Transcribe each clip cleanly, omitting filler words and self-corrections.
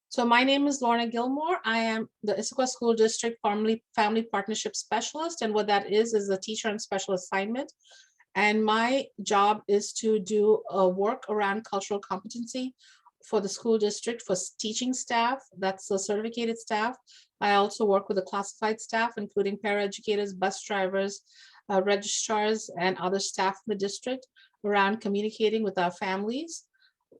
So my name is Lorna Gilmore. I am the Issaquah School District Family Partnership Specialist. And what that is a teacher on special assignment. And my job is to do work around cultural competency for the school district for teaching staff. That's the certificated staff. I also work with the classified staff, including paraeducators, bus drivers, registrars, and other staff in the district around communicating with our families.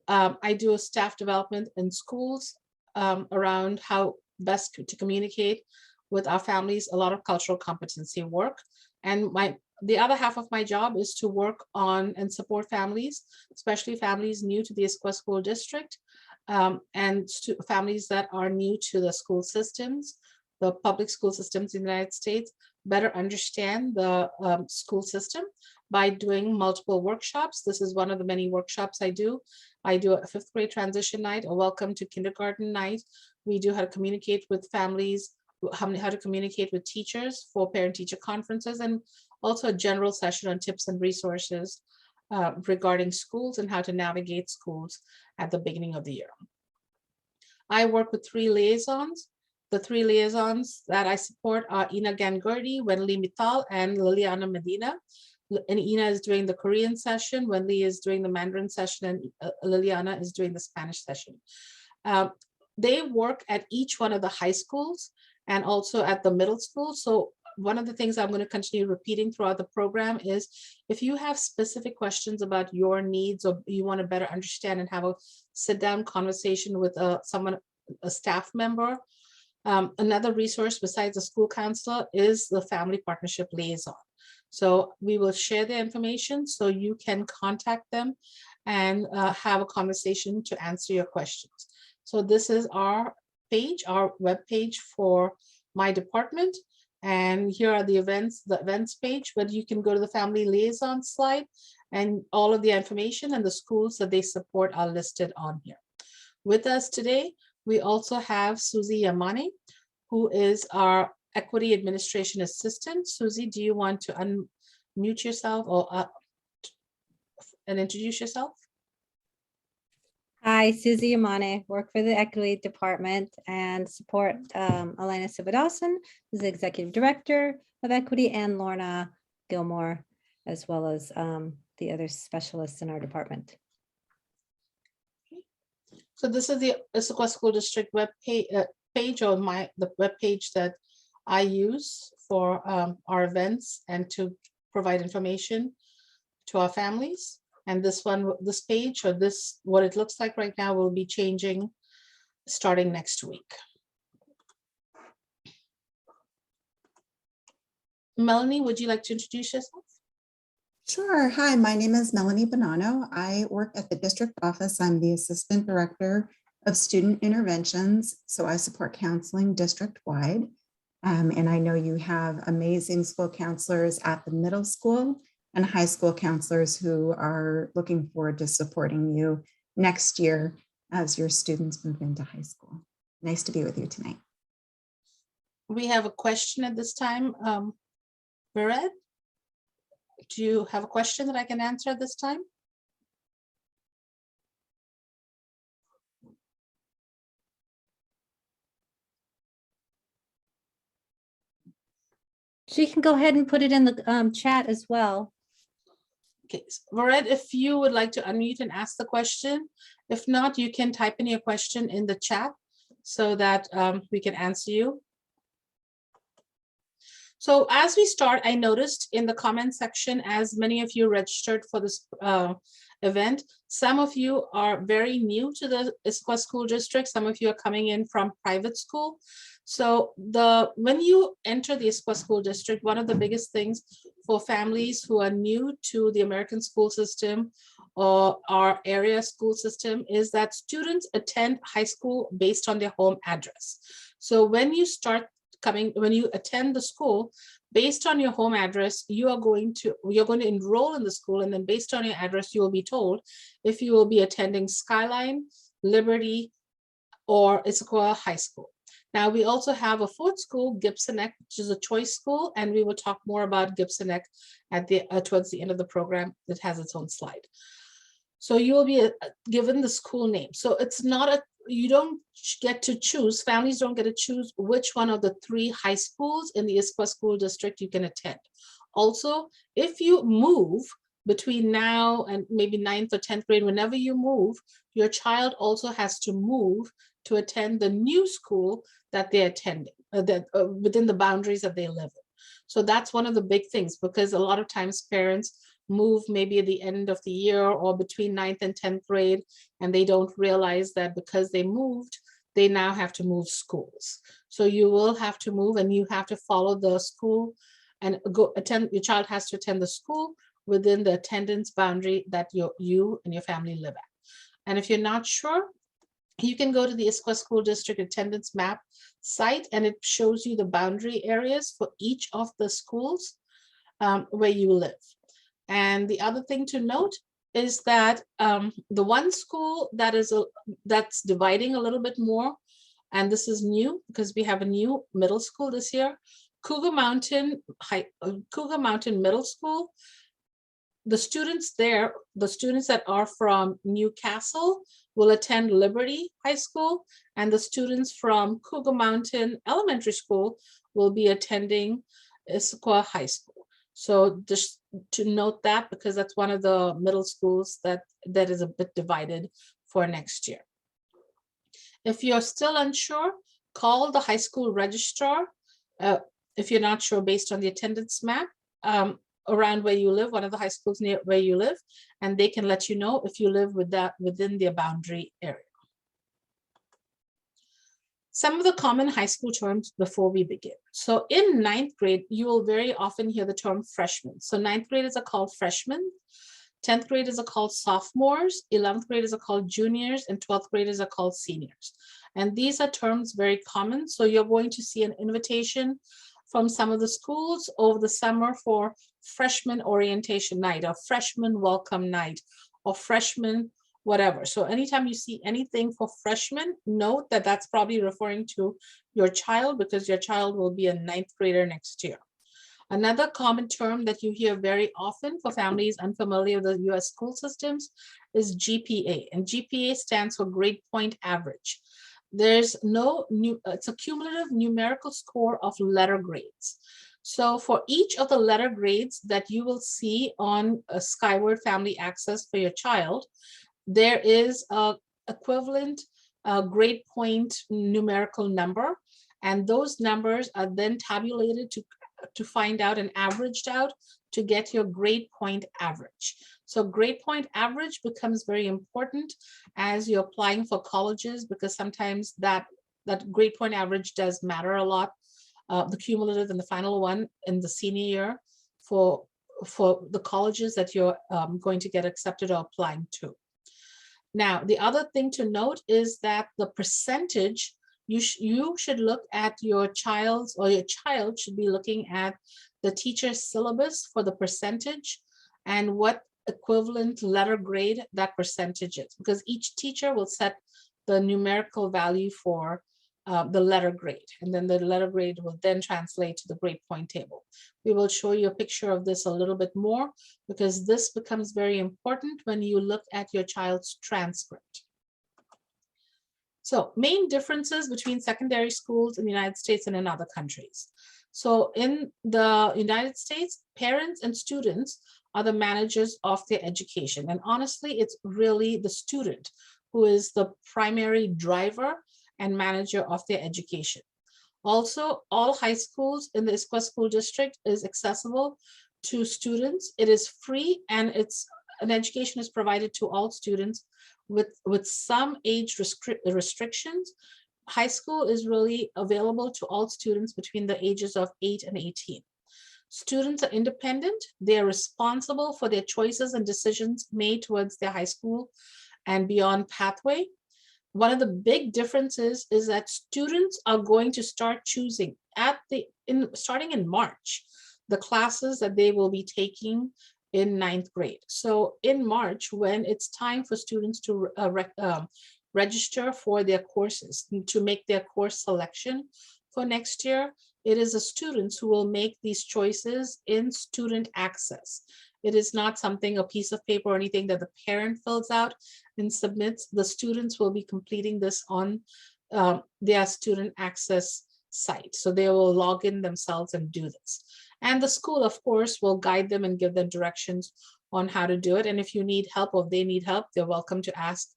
I do a staff development in schools around how best to communicate with our families, a lot of cultural competency work. And the other half of my job is to work on and support families, especially families new to the Issaquah School District, and families that are new to the school systems, the public school systems in the United States, better understand the school system by doing multiple workshops. This is one of the many workshops I do. I do a 5th grade transition night, a welcome to kindergarten night. We do how to communicate with families, how to communicate with teachers for parent-teacher conferences, and also a general session on tips and resources regarding schools and how to navigate schools at the beginning of the year. I work with 3 liaisons. The 3 liaisons that I support are Ina Gangurdi, Wenli Mittal, and Liliana Medina. And Ina is doing the Korean session, Wenli is doing the Mandarin session, and Liliana is doing the Spanish session. They work at each one of the high schools and also at the middle school. So one of the things I'm going to continue repeating throughout the program is if you have specific questions about your needs or you want to better understand and have a sit-down conversation with a staff member, another resource besides the school counselor is the family partnership liaison. So we will share the information so you can contact them and have a conversation to answer your questions. So this is our page, our web page for my department. And here are the events page, but you can go to the family liaison slide and all of the information and the schools that they support are listed on here. With us today, we also have Susie Yamane, who is our Equity Administration Assistant. Susie, do you want to unmute yourself or and introduce yourself? Hi, Susie Yamane, work for the Equity Department and support Elena Sivadosan, who's the Executive Director of Equity, and Lorna Gilmore, as well as the other specialists in our department. So this is the Issaquah School District web page or the web page that I use for our events and to provide information to our families. And this page or what it looks like right now will be changing starting next week. Melanie, would you like to introduce yourself? Sure. Hi, my name is Melanie Bonanno. I work at the district office. I'm the Assistant Director of Student Interventions. So I support counseling district-wide. And I know you have amazing school counselors at the middle school and high school counselors who are looking forward to supporting you next year as your students move into high school. Nice to be with you tonight. We have a question at this time. Vered, do you have a question that I can answer at this time? She can go ahead and put it in the chat as well. Okay, Vered, if you would like to unmute and ask the question. If not, you can type in your question in the chat so that we can answer you. So as we start, I noticed in the comment section, as many of you registered for this event, some of you are very new to the Issaquah School District. Some of you are coming in from private school. So when you enter the Issaquah School District, one of the biggest things for families who are new to the American school system or our area school system is that students attend high school based on their home address. So when you attend the school, based on your home address, you're going to enroll in the school, and then based on your address, you will be told if you will be attending Skyline, Liberty, or Issaquah High School. Now, we also have a 4th school, Gibson Neck, which is a choice school, and we will talk more about Gibson Neck at towards the end of the program. That has its own slide. So you will be given the school name. So it's not a, you don't get to choose, families don't get to choose which one of the 3 high schools in the Issaquah School District you can attend. Also, if you move between now and maybe 9th or 10th grade, whenever you move, your child also has to move to attend the new school that they're attending, within the boundaries that they live in. So that's one of the big things, because a lot of times parents move maybe at the end of the year or between 9th and 10th grade, and they don't realize that because they moved, they now have to move schools. So you will have to move, and you have to follow the school and go attend, your child has to attend the school within the attendance boundary that you and your family live at. And if you're not sure, you can go to the Issaquah School District attendance map site, and it shows you the boundary areas for each of the schools where you live. And the other thing to note is that the one school that is that's dividing a little bit more, and this is new because we have a new middle school this year, Cougar Mountain Middle School. The students there, the students that are from Newcastle will attend Liberty High School, and the students from Cougar Mountain Elementary School will be attending Issaquah High School. So just to note that, because that's one of the middle schools that is a bit divided for next year. If you're still unsure, call the high school registrar. If you're not sure based on the attendance map around where you live, one of the high schools near where you live, and they can let you know if you live within their boundary area. Some of the common high school terms before we begin. So in 9th grade, you will very often hear the term freshman. So 9th graders are called freshmen, 10th graders are called sophomores, 11th graders are called juniors, and 12th graders are called seniors. And these are terms very common. So you're going to see an invitation from some of the schools over the summer for freshman orientation night, or freshman welcome night, or freshman whatever. So anytime you see anything for freshmen, note that that's probably referring to your child, because your child will be a 9th grader next year. Another common term that you hear very often for families unfamiliar with the US school systems is GPA, and GPA stands for grade point average. There's no it's a cumulative numerical score of letter grades. So for each of the letter grades that you will see on a Skyward Family Access for your child, there is a equivalent grade point numerical number, and those numbers are then tabulated to find out and averaged out to get your grade point average. So grade point average becomes very important as you're applying for colleges, because sometimes that grade point average does matter a lot, the cumulative and the final one in the senior year for the colleges that you're going to get accepted or applying to. Now, the other thing to note is that the percentage, you should look at your child's, or your child should be looking at the teacher's syllabus for the percentage and what equivalent letter grade that percentage is, because each teacher will set the numerical value for the letter grade, and then the letter grade will then translate to the grade point table. We will show you a picture of this a little bit more, because this becomes very important when you look at your child's transcript. So main differences between secondary schools in the United States and in other countries. So in the United States, parents and students are the managers of their education. And honestly, it's really the student who is the primary driver and manager of their education. Also, all high schools in the Issaquah School District is accessible to students. It is free, and an education is provided to all students with some age restrictions. High school is really available to all students between the ages of 8 and 18. Students are independent. They are responsible for their choices and decisions made towards their high school and beyond pathway. One of the big differences is that students are going to start choosing starting in March, the classes that they will be taking in 9th grade. So in March, when it's time for students to register for their courses, to make their course selection for next year, it is the students who will make these choices in student access. It is not something, a piece of paper or anything that the parent fills out and submits. The students will be completing this on their student access site. So they will log in themselves and do this. And the school, of course, will guide them and give them directions on how to do it. And if you need help or if they need help, they're welcome to ask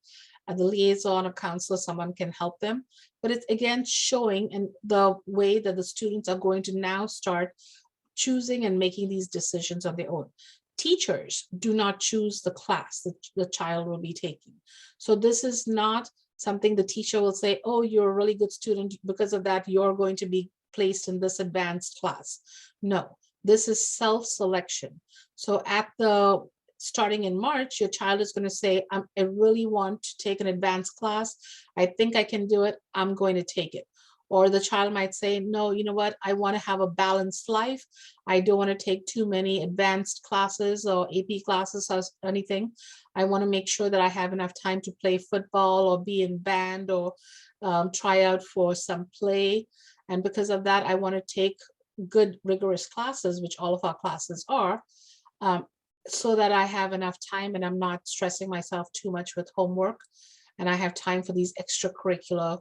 the liaison or counselor, someone can help them. But it's again showing and the way that the students are going to now start choosing and making these decisions on their own. Teachers do not choose the class that the child will be taking. So this is not something the teacher will say, oh, you're a really good student, because of that, you're going to be placed in this advanced class. No, this is self-selection. So starting in March, your child is going to say, I really want to take an advanced class. I think I can do it. I'm going to take it. Or the child might say, no, you know what? I want to have a balanced life. I don't want to take too many advanced classes or AP classes or anything. I want to make sure that I have enough time to play football or be in band or try out for some play. And because of that, I want to take good rigorous classes, which all of our classes are, so that I have enough time and I'm not stressing myself too much with homework, and I have time for these extracurricular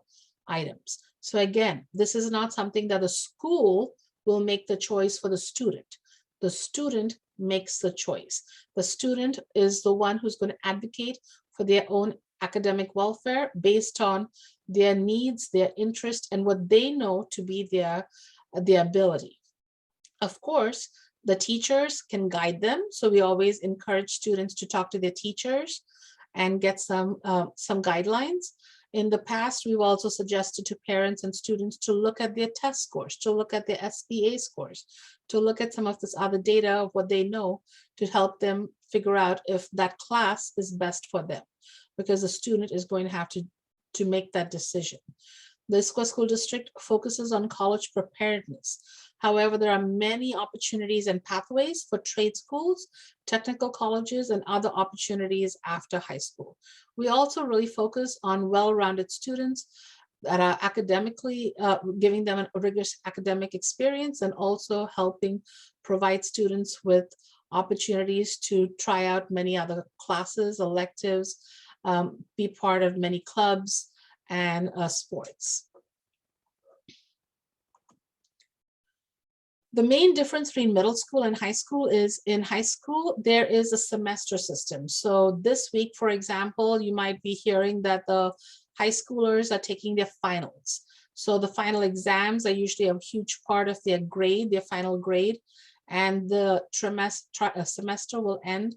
items. So again, this is not something that the school will make the choice for the student. The student makes the choice. The student is the one who's going to advocate for their own academic welfare based on their needs, their interest, and what they know to be their ability. Of course, the teachers can guide them. So we always encourage students to talk to their teachers and get some guidelines. In the past, we've also suggested to parents and students to look at their test scores, to look at their SBA scores, to look at some of this other data of what they know to help them figure out if that class is best for them, because the student is going to have to make that decision. The Issaquah School District focuses on college preparedness. However, there are many opportunities and pathways for trade schools, technical colleges, and other opportunities after high school. We also really focus on well-rounded students that are academically, giving them a rigorous academic experience, and also helping provide students with opportunities to try out many other classes, electives, be part of many clubs and sports. The main difference between middle school and high school is in high school, there is a semester system. So this week, for example, you might be hearing that the high schoolers are taking their finals. So the final exams are usually a huge part of their grade, their final grade, and the semester will end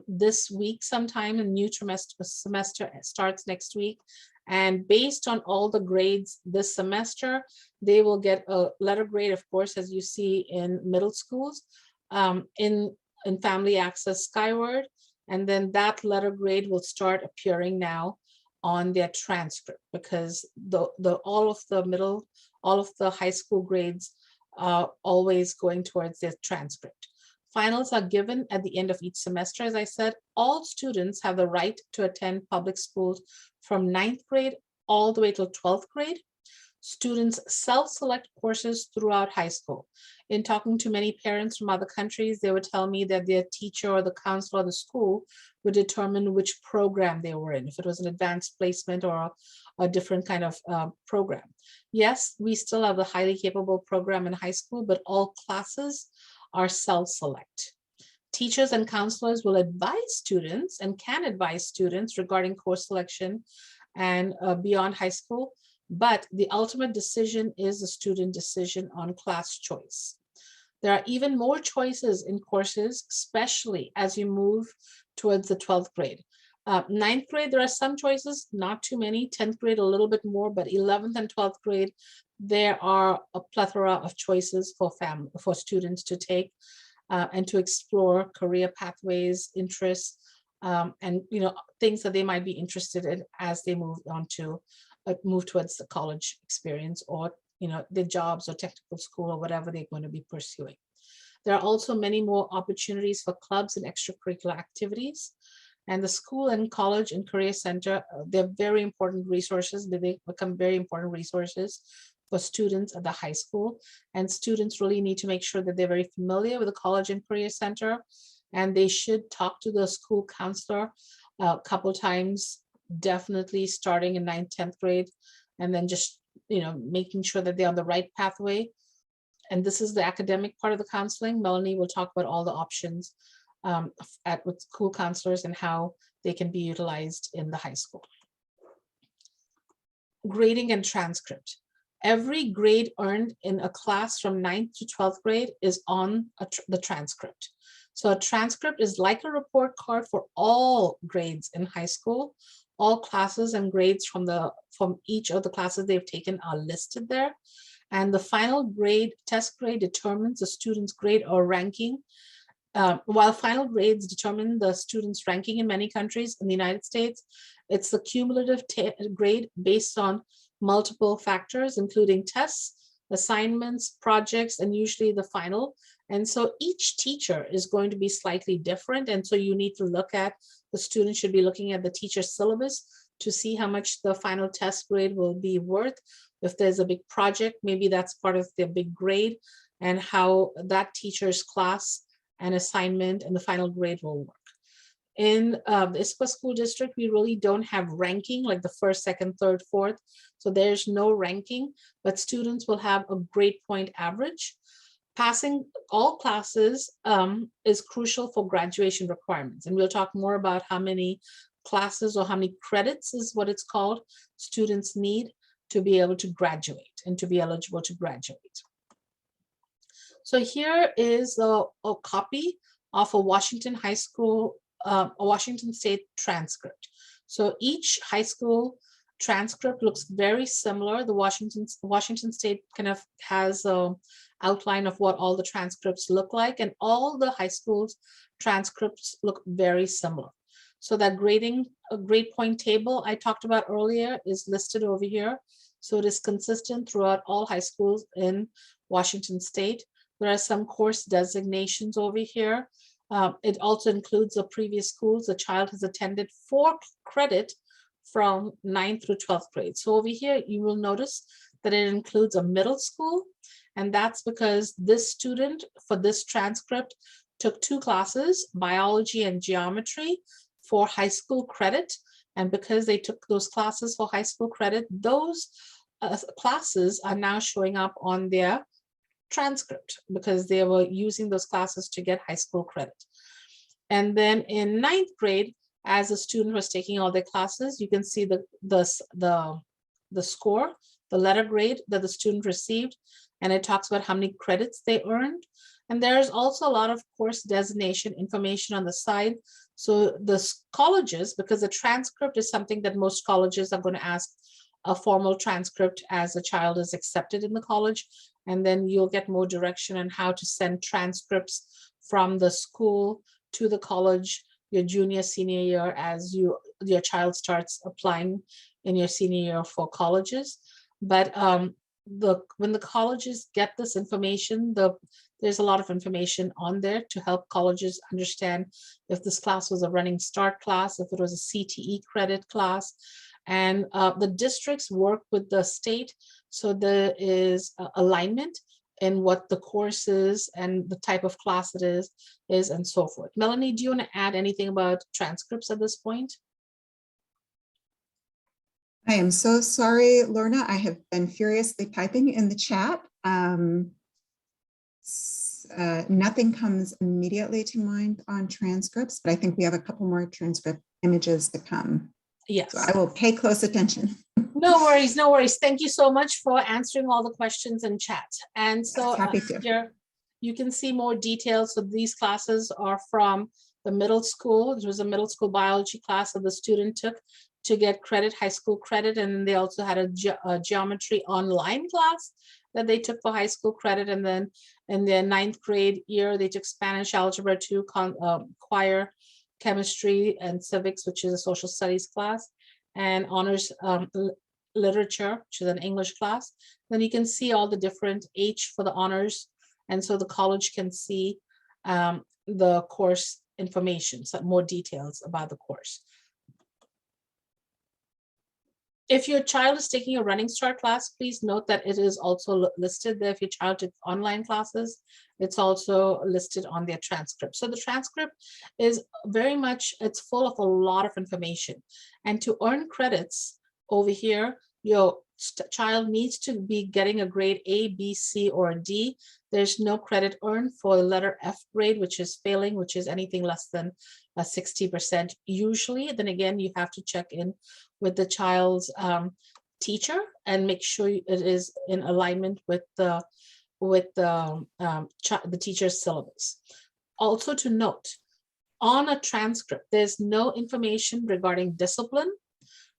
this week sometime. A new semester starts next week. And based on all the grades this semester, they will get a letter grade, of course, as you see in middle schools, in Family Access Skyward. And then that letter grade will start appearing now on their transcript, because all of the high school grades are always going towards their transcript. Finals are given at the end of each semester. As I said, all students have the right to attend public schools from 9th grade all the way till 12th grade. Students self-select courses throughout high school. In talking to many parents from other countries, they would tell me that their teacher or the counselor of the school would determine which program they were in, if it was an advanced placement or a different kind of program. Yes, we still have the highly capable program in high school, but all classes are self-select. Teachers and counselors will advise students and can advise students regarding course selection and beyond high school, but the ultimate decision is the student decision on class choice. There are even more choices in courses, especially as you move towards the 12th grade. 9th grade, there are some choices, not too many. 10th grade, a little bit more, but 11th and 12th grade, there are a plethora of choices for students to take and to explore career pathways, interests, and things that they might be interested in as they move towards the college experience, or the jobs or technical school or whatever they're going to be pursuing. There are also many more opportunities for clubs and extracurricular activities. And the school and college and career center, they're very important resources. They become very important resources for students at the high school. And students really need to make sure that they're very familiar with the college and career center and they should talk to the school counselor a couple times, definitely starting in 9th, 10th grade, and then just, making sure that they're on the right pathway. And this is the academic part of the counseling. Melanie will talk about all the options with school counselors and how they can be utilized in the high school. Grading and transcript. Every grade earned in a class from 9th to 12th grade is on the transcript. So a transcript is like a report card for all grades in high school. All classes and grades from each of the classes they've taken are listed there. And the final grade, test grade, determines the student's grade or ranking. While final grades determine the student's ranking in many countries, in the United States, it's the cumulative grade based on multiple factors, including tests, assignments, projects, and usually the final. And so each teacher is going to be slightly different. And so you need to look at, the student should be looking at the teacher's syllabus to see how much the final test grade will be worth. If there's a big project, maybe that's part of their big grade, and how that teacher's class and assignment and the final grade will work. In the Issaquah School District, we really don't have ranking like the first, second, third, fourth. So there's no ranking, but students will have a grade point average. Passing all classes is crucial for graduation requirements. And we'll talk more about how many classes or how many credits is what it's called students need to be able to graduate and to be eligible to graduate. So here is a copy of a Washington High School, a Washington State transcript. So each high school transcript looks very similar. The Washington State kind of has an outline of what all the transcripts look like, and all the high schools transcripts look very similar. So that grade point table I talked about earlier is listed over here. So it is consistent throughout all high schools in Washington State. There are some course designations over here. It also includes the previous schools the child has attended for credit from 9th through 12th grade. So over here, you will notice that it includes a middle school. And that's because this student for this transcript took 2 classes, biology and geometry, for high school credit. And because they took those classes for high school credit, those classes are now showing up on their transcript because they were using those classes to get high school credit. And then in 9th grade, as a student was taking all their classes, you can see the score, the letter grade that the student received, and it talks about how many credits they earned. And there's also a lot of course designation information on the side. So the colleges, because the transcript is something that most colleges are going to ask a formal transcript as a child is accepted in the college, and then you'll get more direction on how to send transcripts from the school to the college your junior, senior year as your child starts applying in your senior year for colleges. But when the colleges get this information, there's a lot of information on there to help colleges understand if this class was a running start class, if it was a CTE credit class. And the districts work with the state, so there is alignment in what the course is and the type of class it is and so forth. Melanie, do you want to add anything about transcripts at this point? I am so sorry, Lorna. I have been furiously typing in the chat. Nothing comes immediately to mind on transcripts, but I think we have a couple more transcript images to come. Yes. So I will pay close attention. No worries, no worries. Thank you so much for answering all the questions in chat. And so Happy to. here you can see more details. So these classes are from the middle school. There was a middle school biology class that the student took to get credit, high school credit. And they also had a geometry online class that they took for high school credit. And then in their 9th grade year, they took Spanish, Algebra 2, choir, chemistry, and civics, which is a social studies class, and honors literature, which is an English class. Then you can see all the different H for the honors. And so the college can see the course information, so more details about the course. If your child is taking a Running Start class, please note that it is also listed there. If your child took online classes, it's also listed on their transcript. So the transcript is very much, it's full of a lot of information. And to earn credits over here, your child needs to be getting a grade A, B, C, or a D. There's no credit earned for the letter F grade, which is failing, which is anything less than 60% usually. Then again, you have to check in with the child's teacher and make sure it is in alignment with the teacher's syllabus. Also to note, on a transcript, there's no information regarding discipline,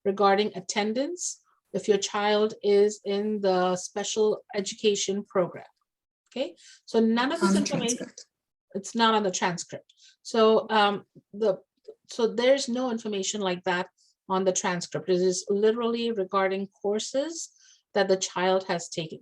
regarding attendance, if your child is in the special education program. Okay, so none of this information, it's not on the transcript. So so there's no information like that on the transcript. It is literally regarding courses that the child has taken.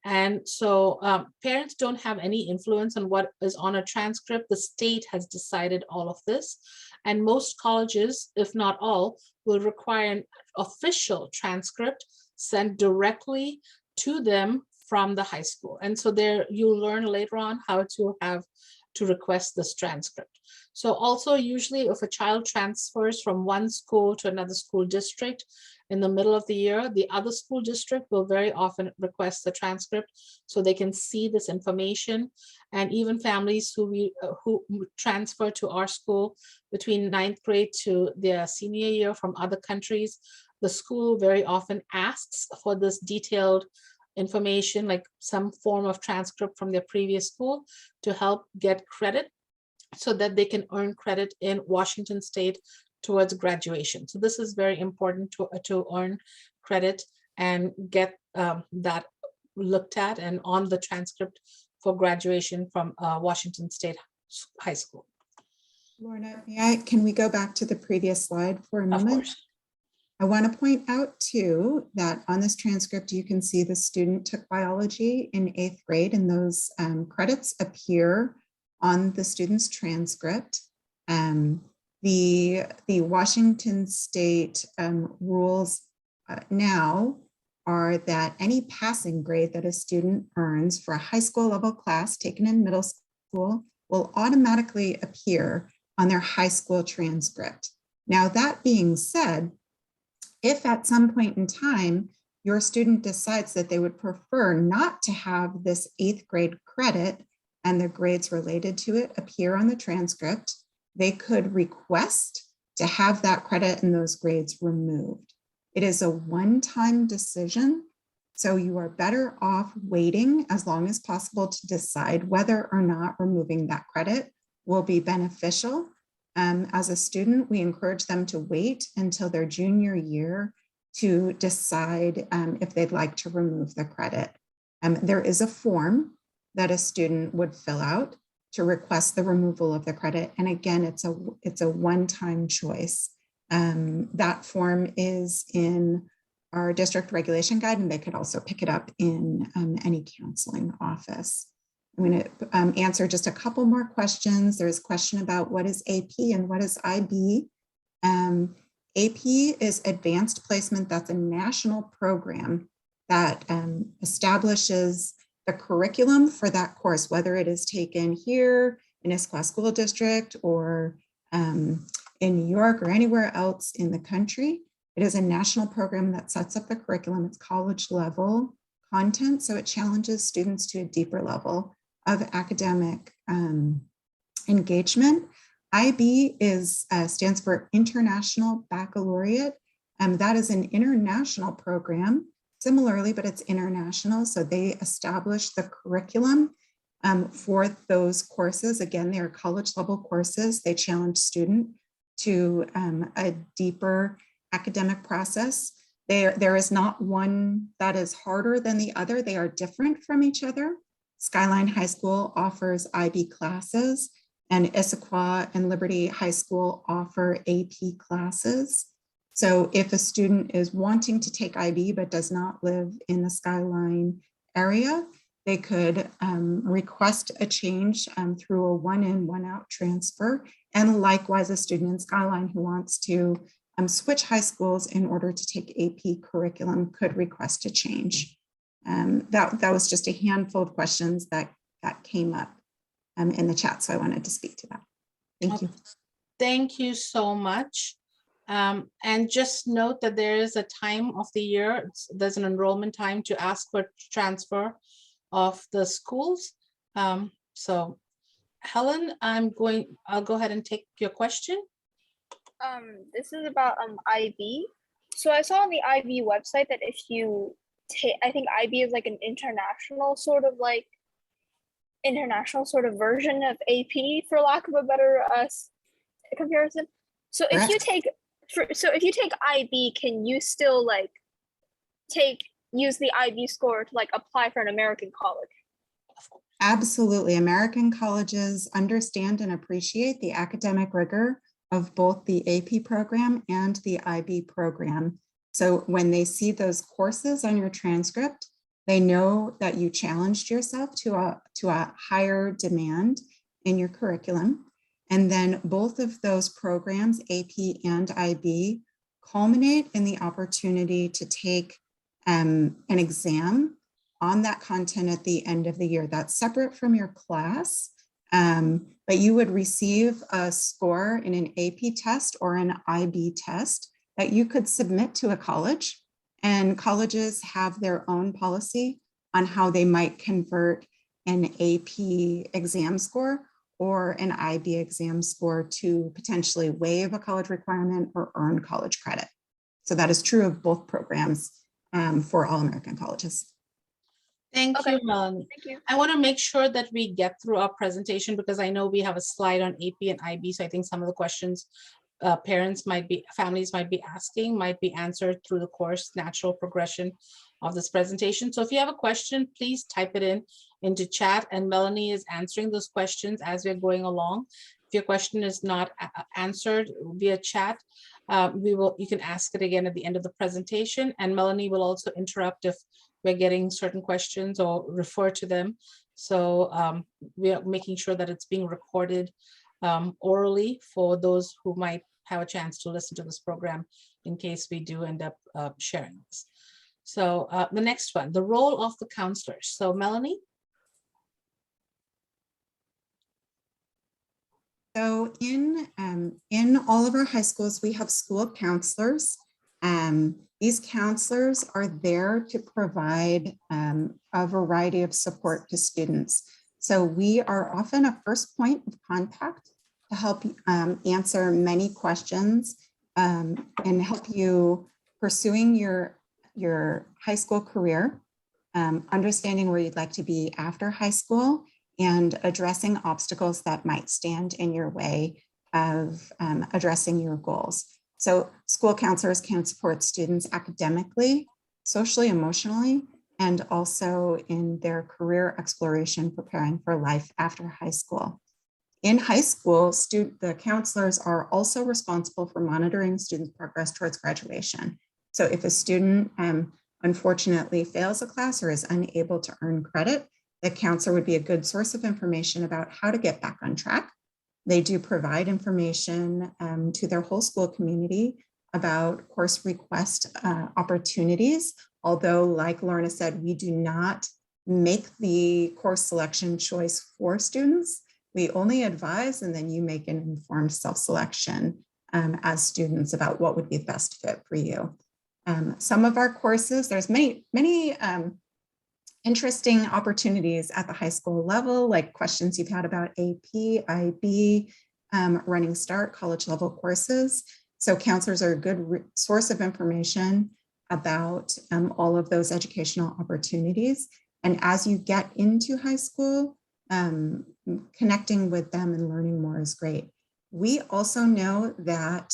And so parents don't have any influence on what is on a transcript. The state has decided all of this. And most colleges, if not all, will require an official transcript sent directly to them from the high school. And so there you'll learn later on how to request this transcript. So also usually if a child transfers from one school to another school district in the middle of the year, the other school district will very often request the transcript so they can see this information. And even families who transfer to our school between 9th grade to their senior year from other countries, the school very often asks for this detailed information, like some form of transcript from their previous school, to help get credit so that they can earn credit in Washington State towards graduation. So this is very important to earn credit and get that looked at and on the transcript for graduation from Washington State High School. Lorna, can we go back to the previous slide for a moment? Of course. I want to point out too that on this transcript, you can see the student took biology in 8th grade, and those credits appear on the student's transcript. The Washington State rules now are that any passing grade that a student earns for a high school level class taken in middle school will automatically appear on their high school transcript. Now, that being said, if at some point in time your student decides that they would prefer not to have this 8th grade credit and the grades related to it appear on the transcript, they could request to have that credit and those grades removed. It is a one-time decision, so you are better off waiting as long as possible to decide whether or not removing that credit will be beneficial. As a student, we encourage them to wait until their junior year to decide if they'd like to remove the credit. There is a form that a student would fill out to request the removal of the credit. And again, it's a one-time choice. That form is in our district regulation guide, and they could also pick it up in any counseling office. I'm going to answer just a couple more questions. There's a question about what is AP and what is IB. AP is Advanced Placement. That's a national program that establishes the curriculum for that course, whether it is taken here in Issaquah School District or in New York or anywhere else in the country. It is a national program that sets up the curriculum. It's college level content, so it challenges students to a deeper level of academic engagement. IB stands for International Baccalaureate. That is an international program, similarly, but it's international. So they establish the curriculum for those courses. Again, they are college level courses. They challenge students to a deeper academic process. There is not one that is harder than the other. They are different from each other. Skyline High School offers IB classes, and Issaquah and Liberty High School offer AP classes. So if a student is wanting to take IB but does not live in the Skyline area, they could request a change through a one-in, one-out transfer. And likewise, a student in Skyline who wants to switch high schools in order to take AP curriculum could request a change. That was just a handful of questions that came up in the chat, so I wanted to speak to that. Thank you. Thank you so much. And just note that there is a time of the year, there's an enrollment time to ask for transfer of the schools. So Helen, I'll go ahead and take your question. This is about IB. So I saw on the IB website that if you take, I think IB is like an international sort of version of AP, for lack of a better comparison. So if you take IB, can you still like use the IB score to like apply for an American college? Absolutely. American colleges understand and appreciate the academic rigor of both the AP program and the IB program. So when they see those courses on your transcript, they know that you challenged yourself to a higher demand in your curriculum. And then both of those programs, AP and IB, culminate in the opportunity to take an exam on that content at the end of the year. That's separate from your class, but you would receive a score in an AP test or an IB test that you could submit to a college. And colleges have their own policy on how they might convert an AP exam score or an IB exam score to potentially waive a college requirement or earn college credit. So that is true of both programs for all American colleges. Thank you, Melanie. Thank you. I want to make sure that we get through our presentation because I know we have a slide on AP and IB. So I think some of the questions families might be asking might be answered through the course natural progression of this presentation. So if you have a question, please type it into chat, and Melanie is answering those questions as we're going along. If your question is not answered via chat, you can ask it again at the end of the presentation, and Melanie will also interrupt if we're getting certain questions or refer to them. So we are making sure that it's being recorded orally for those who might have a chance to listen to this program in case we do end up sharing this. So the next one, the role of the counselors. So Melanie. So in all of our high schools, we have school counselors. These counselors are there to provide a variety of support to students. So we are often a first point of contact to help answer many questions and help you pursuing your high school career, understanding where you'd like to be after high school, and addressing obstacles that might stand in your way of addressing your goals. So school counselors can support students academically, socially, emotionally, and also in their career exploration, preparing for life after high school. In high school, the counselors are also responsible for monitoring students' progress towards graduation. So if a student unfortunately fails a class or is unable to earn credit, the counselor would be a good source of information about how to get back on track. They do provide information to their whole school community about course request opportunities. Although, like Lorna said, we do not make the course selection choice for students. We only advise, and then you make an informed self-selection as students about what would be the best fit for you. Some of our courses, there's many interesting opportunities at the high school level, like questions you've had about AP, IB, Running Start, college level courses. So counselors are a good source of information about all of those educational opportunities. And as you get into high school, connecting with them and learning more is great. We also know that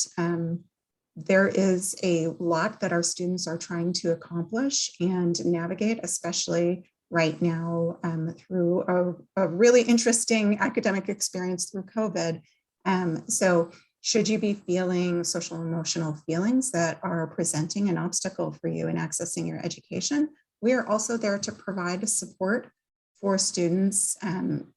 there is a lot that our students are trying to accomplish and navigate, especially right now through a really interesting academic experience through COVID. So should you be feeling social emotional feelings that are presenting an obstacle for you in accessing your education, we are also there to provide support for students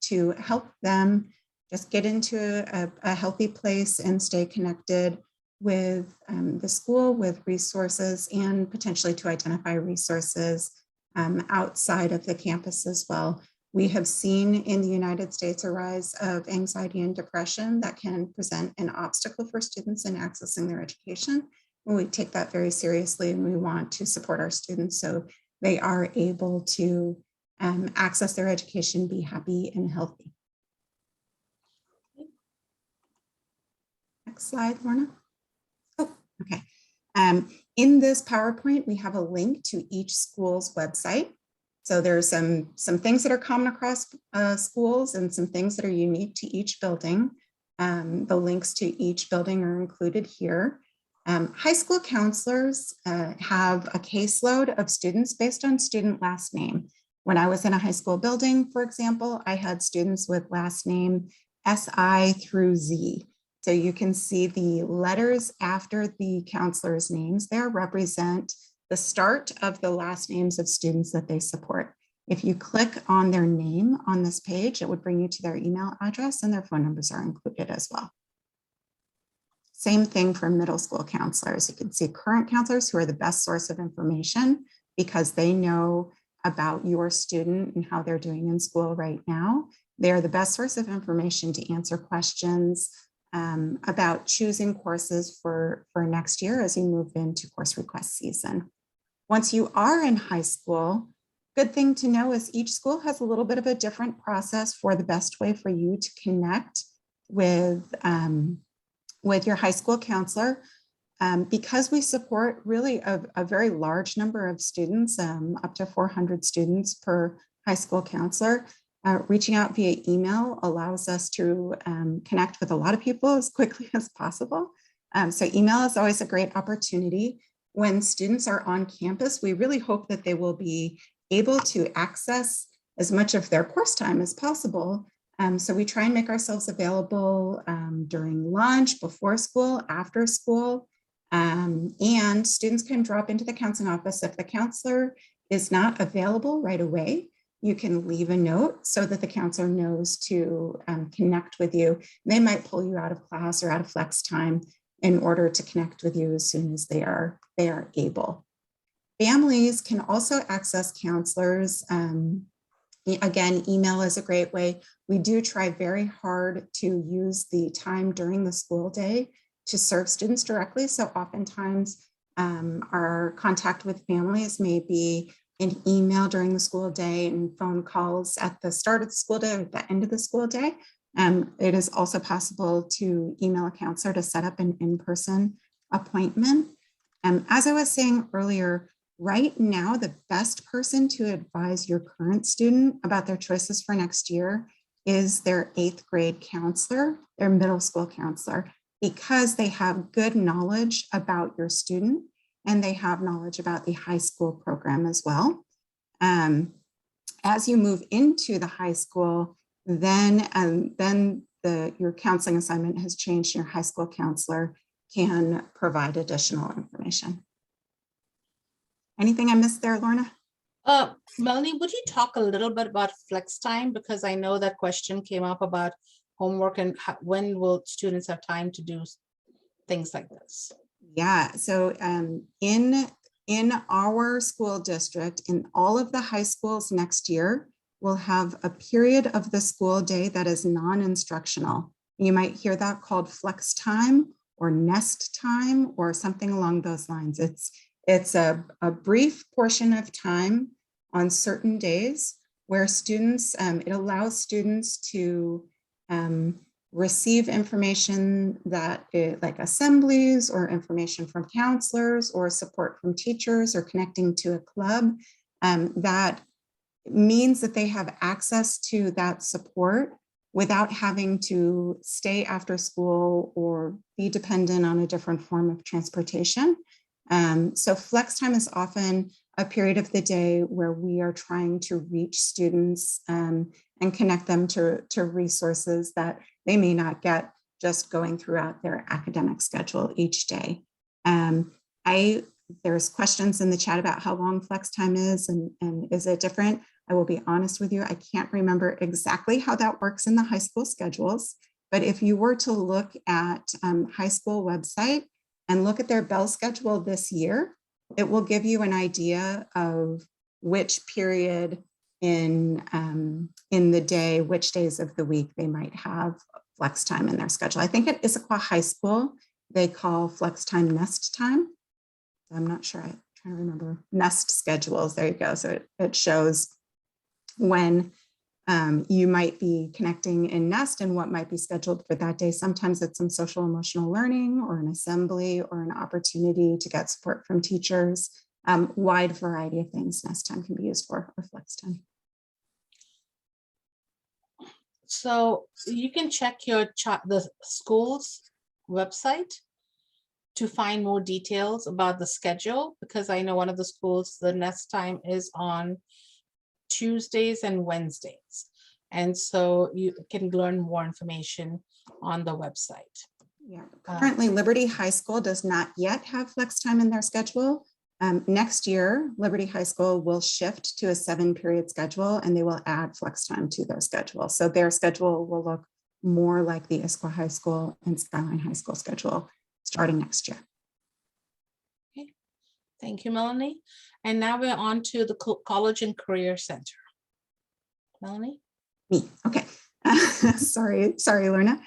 to help them just get into a healthy place and stay connected with the school with resources and potentially to identify resources outside of the campus as well. We have seen in the United States a rise of anxiety and depression that can present an obstacle for students in accessing their education. And we take that very seriously, and we want to support our students so they are able to access their education, be happy and healthy. Next slide, Lorna. Oh, okay. In this PowerPoint, we have a link to each school's website. So there's some things that are common across schools and some things that are unique to each building. The links to each building are included here. High school counselors have a caseload of students based on student last name. When I was in a high school building, for example, I had students with last name SI through Z. So you can see the letters after the counselors' names there represent the start of the last names of students that they support. If you click on their name on this page, it would bring you to their email address, and their phone numbers are included as well. Same thing for middle school counselors. You can see current counselors who are the best source of information because they know about your student and how they're doing in school right now. They are the best source of information to answer questions about choosing courses for next year as you move into course request season. Once you are in high school, good thing to know is each school has a little bit of a different process for the best way for you to connect with your high school counselor. Because we support really a very large number of students, up to 400 students per high school counselor, reaching out via email allows us to connect with a lot of people as quickly as possible. So email is always a great opportunity. When students are on campus, we really hope that they will be able to access as much of their course time as possible. So we try and make ourselves available during lunch, before school, after school, and students can drop into the counseling office. If the counselor is not available right away, you can leave a note so that the counselor knows to connect with you. They might pull you out of class or out of flex time in order to connect with you as soon as they are able. Families can also access counselors. Again, email is a great way. We do try very hard to use the time during the school day to serve students directly. So oftentimes our contact with families may be an email during the school day and phone calls at the start of the school day or at the end of the school day. It is also possible to email a counselor to set up an in-person appointment. As I was saying earlier, right now, the best person to advise your current student about their choices for next year is their 8th grade counselor, their middle school counselor, because they have good knowledge about your student and they have knowledge about the high school program as well. As you move into the high school, then your counseling assignment has changed. Your high school counselor can provide additional information. Anything I missed there, Lorna? Melanie, would you talk a little bit about flex time? Because I know that question came up about homework and when will students have time to do things like this? Yeah, so in our school district, in all of the high schools next year, we'll have a period of the school day that is non-instructional. You might hear that called flex time or nest time or something along those lines. It's a brief portion of time on certain days where students, it allows students to receive information that like assemblies or information from counselors or support from teachers or connecting to a club. That means that they have access to that support without having to stay after school or be dependent on a different form of transportation. So flex time is often a period of the day where we are trying to reach students and connect them to resources that they may not get just going throughout their academic schedule each day. There's questions in the chat about how long flex time is and is it different? I will be honest with you, I can't remember exactly how that works in the high school schedules, but if you were to look at high school website, and look at their bell schedule this year, it will give you an idea of which period in the day, which days of the week they might have flex time in their schedule. I think at Issaquah High School, they call flex time nest time. I'm not sure, I'm trying to remember nest schedules. There you go. So it shows when you might be connecting in nest and what might be scheduled for that day. Sometimes it's some social emotional learning or an assembly or an opportunity to get support from teachers. Wide variety of things nest time can be used for, or flex time. So you can check the school's website to find more details about the schedule, because I know one of the schools, the nest time is on Tuesdays and Wednesdays. And so you can learn more information on the website. Yeah, currently Liberty High School does not yet have flex time in their schedule. Next year, Liberty High School will shift to a 7-period schedule, and they will add flex time to their schedule. So their schedule will look more like the Issaquah High School and Skyline High School schedule starting next year. Okay, thank you, Melanie. And now we're on to the College and Career Center. Melanie? Me, okay. Sorry, Lorna.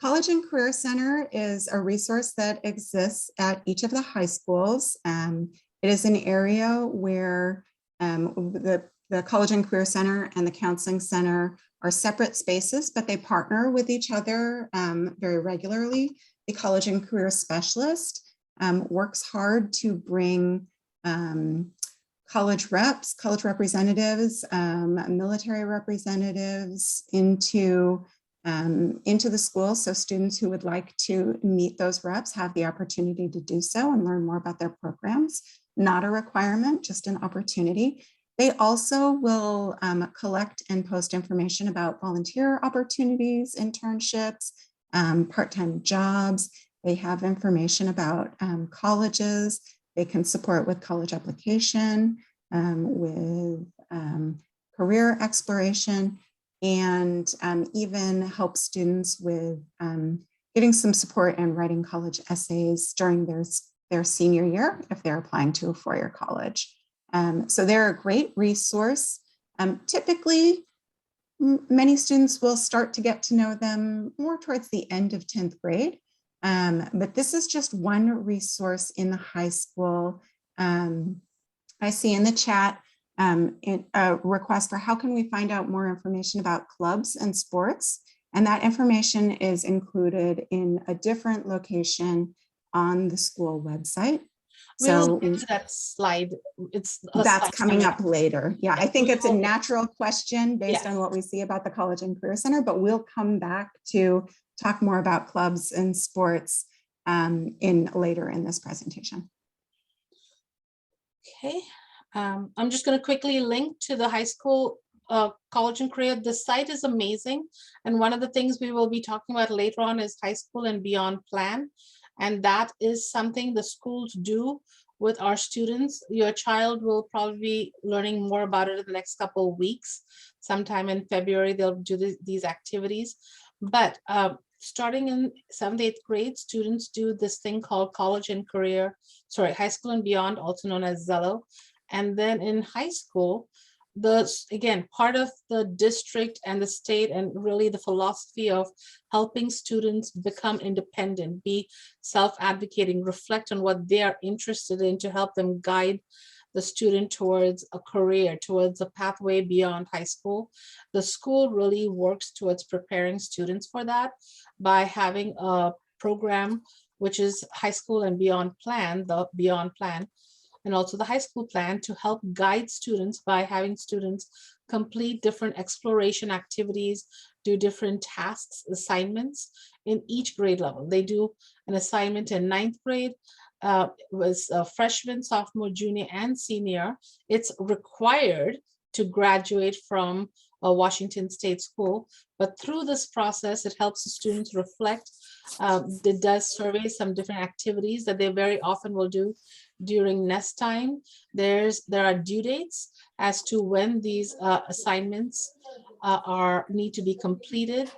College and Career Center is a resource that exists at each of the high schools. It is an area where the College and Career Center and the Counseling Center are separate spaces, but they partner with each other very regularly. The College and Career Specialist works hard to bring college reps, college representatives, military representatives into the school. So students who would like to meet those reps have the opportunity to do so and learn more about their programs. Not a requirement, just an opportunity. They also will collect and post information about volunteer opportunities, internships, part-time jobs. They have information about colleges. They can support with college application, with career exploration, and even help students with getting some support and writing college essays during their senior year if they're applying to a four-year college. So they're a great resource. Typically, many students will start to get to know them more towards the end of 10th grade. But this is just one resource in the high school. I see in the chat a request for how can we find out more information about clubs and sports. And that information is included in a different location on the school website. We'll get to that slide. That's coming up later. Yeah, I think it's a natural question based on what we see about the College and Career Center, but we'll come back to talk more about clubs and sports later in this presentation. Okay, I'm just going to quickly link to the high school College and Career. The site is amazing. And one of the things we will be talking about later on is high school and beyond plan. And that is something the schools do with our students. Your child will probably be learning more about it in the next couple of weeks. Sometime in February, they'll do these activities. But starting in 7th, 8th grade, students do this thing called College and Career, high school and beyond, also known as Zello. And then in high school, again, part of the district and the state and really the philosophy of helping students become independent, be self-advocating, reflect on what they are interested in to help them guide the student towards a career, towards a pathway beyond high school. The school really works towards preparing students for that by having a program, which is high school and beyond plan, the beyond plan, and also the high school plan to help guide students by having students complete different exploration activities, do different tasks, assignments in each grade level. They do an assignment in 9th grade, was freshman, sophomore, junior, and senior. It's required to graduate from a Washington State school, but through this process, it helps the students reflect. It does survey some different activities that they very often will do during nest time. There are due dates as to when these assignments need to be completed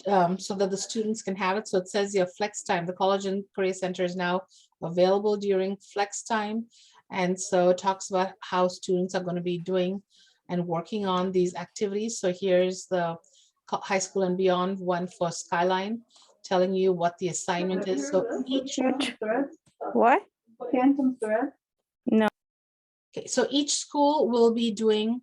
so that the students can have it. So it says your flex time. The College and Career Center is now available during flex time. And so it talks about how students are going to be doing and working on these activities. So here's the high school and beyond one for Skyline, telling you what the assignment is. So each, What? Phantom thread? No. okay, so each school will be doing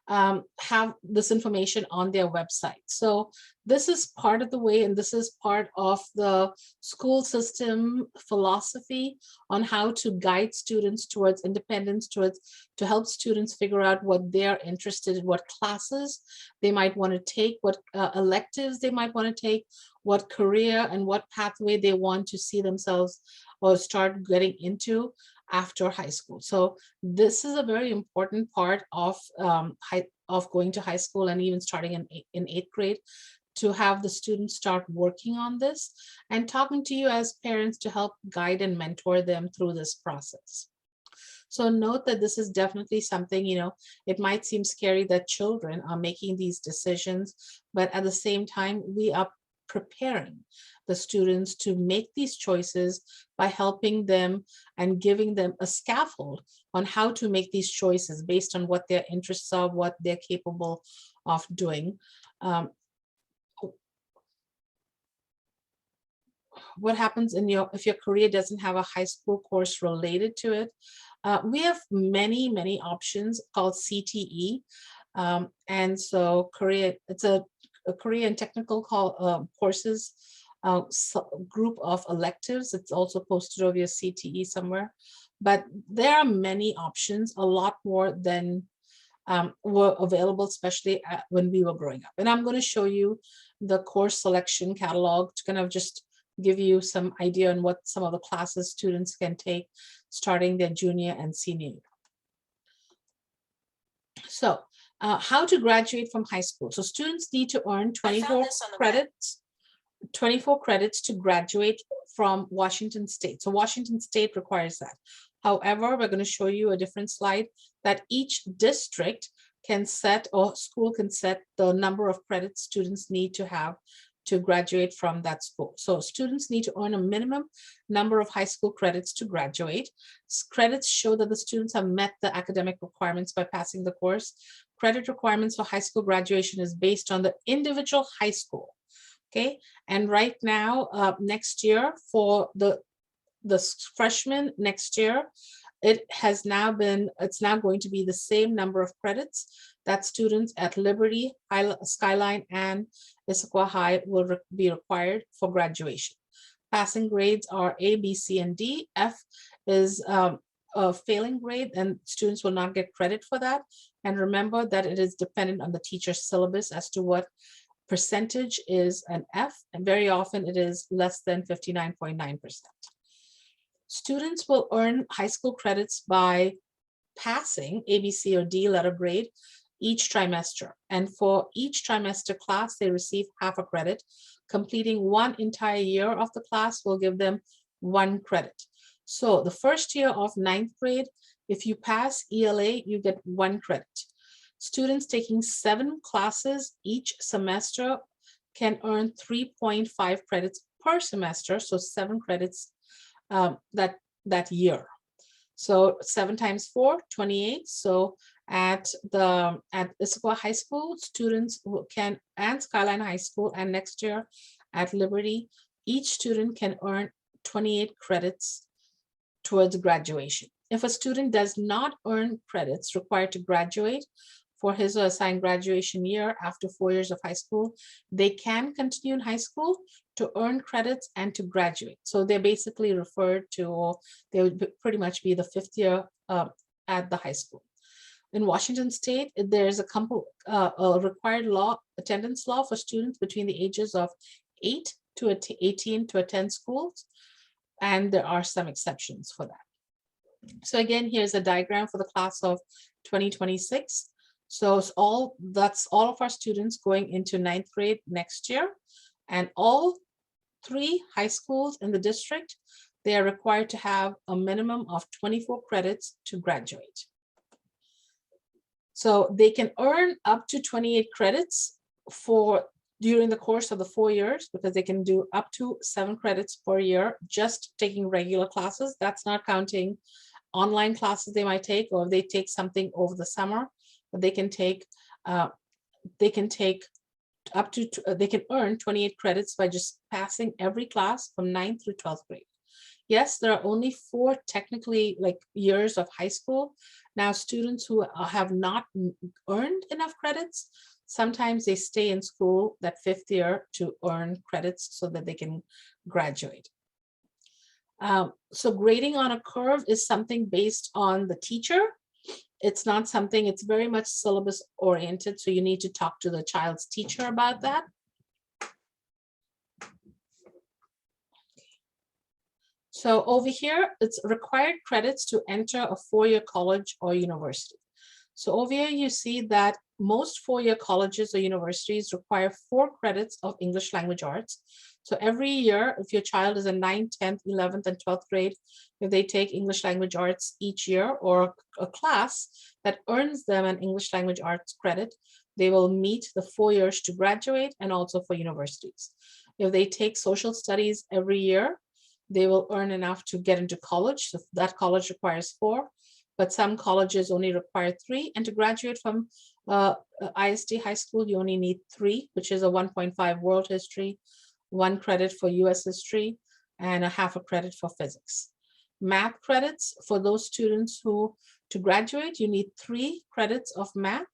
have this information on their website. So this is part of the way, and this is part of the school system philosophy on how to guide students towards independence, to help students figure out what they're interested in, what classes they might want to take, what electives they might want to take, what career and what pathway they want to see themselves or start getting into after high school. So this is a very important part of going to high school, and even starting in 8th grade, to have the students start working on this and talking to you as parents to help guide and mentor them through this process. So note that this is definitely something, it might seem scary that children are making these decisions, but at the same time, we are preparing the students to make these choices by helping them and giving them a scaffold on how to make these choices based on what their interests are, what they're capable of doing. What happens if your career doesn't have a high school course related to it? We have many options called CTE. And so it's a career and technical courses group of electives. It's also posted over your CTE somewhere, but there are many options, a lot more than were available, especially when we were growing up. And I'm going to show you the course selection catalog to kind of just give you some idea on what some of the classes students can take starting their junior and senior year. So how to graduate from high school. So students need to earn 24 credits to graduate from Washington State. So Washington State requires that. However, we're going to show you a different slide that each district can set, or school can set, the number of credits students need to have to graduate from that school. So students need to earn a minimum number of high school credits to graduate. Credits show that the students have met the academic requirements by passing the course. Credit requirements for high school graduation is based on the individual high school. Okay, and right now, next year for the freshmen next year, it's now going to be the same number of credits that students at Liberty, Skyline, and Issaquah High will be required for graduation. Passing grades are A, B, C, and D. F is a failing grade, and students will not get credit for that. And remember that it is dependent on the teacher's syllabus as to what percentage is an F, and very often it is less than 59.9%. Students will earn high school credits by passing A, B, C, or D letter grade each trimester. And for each trimester class, they receive half a credit. Completing one entire year of the class will give them 1 credit. So the first year of 9th grade, if you pass ELA, you get 1 credit. Students taking 7 classes each semester can earn 3.5 credits per semester, so 7 credits that year. So 7 times 4, 28. So at Issaquah High School, students can, and Skyline High School, and next year at Liberty, each student can earn 28 credits towards graduation. If a student does not earn credits required to graduate for his or assigned graduation year after 4 years of high school, they can continue in high school to earn credits and to graduate. So they're basically referred to, or they would pretty much be the 5th year at the high school. In Washington State, there's a required attendance law for students between the ages of 8 to 18 to attend schools, and there are some exceptions for that. So again, here's a diagram for the class of 2026. So that's all of our students going into 9th grade next year, and all 3 high schools in the district, they are required to have a minimum of 24 credits to graduate. So they can earn up to 28 credits for during the course of the 4 years, because they can do up to 7 credits per year, just taking regular classes. That's not counting online classes they might take, or if they take something over the summer, but they can take up to, they can earn 28 credits by just passing every class from 9th through 12th grade. Yes, there are only 4 technically like years of high school. Now, students who have not earned enough credits, sometimes they stay in school that 5th year to earn credits so that they can graduate. So grading on a curve is something based on the teacher. It's not something, it's very much syllabus oriented. So you need to talk to the child's teacher about that. So over here, it's required credits to enter a 4-year college or university. So over here, you see that most 4-year colleges or universities require 4 credits of English language arts. So every year, if your child is in 9th, 10th, 11th, and 12th grade, if they take English language arts each year, or a class that earns them an English language arts credit, they will meet the 4 years to graduate, and also for universities. If they take social studies every year, they will earn enough to get into college. So that college requires 4, but some colleges only require 3. And to graduate from ISD high school, you only need 3, which is a 1.5 world history, 1 credit for US history, and a half a credit for physics. Math credits for those students who, to graduate, you need 3 credits of math.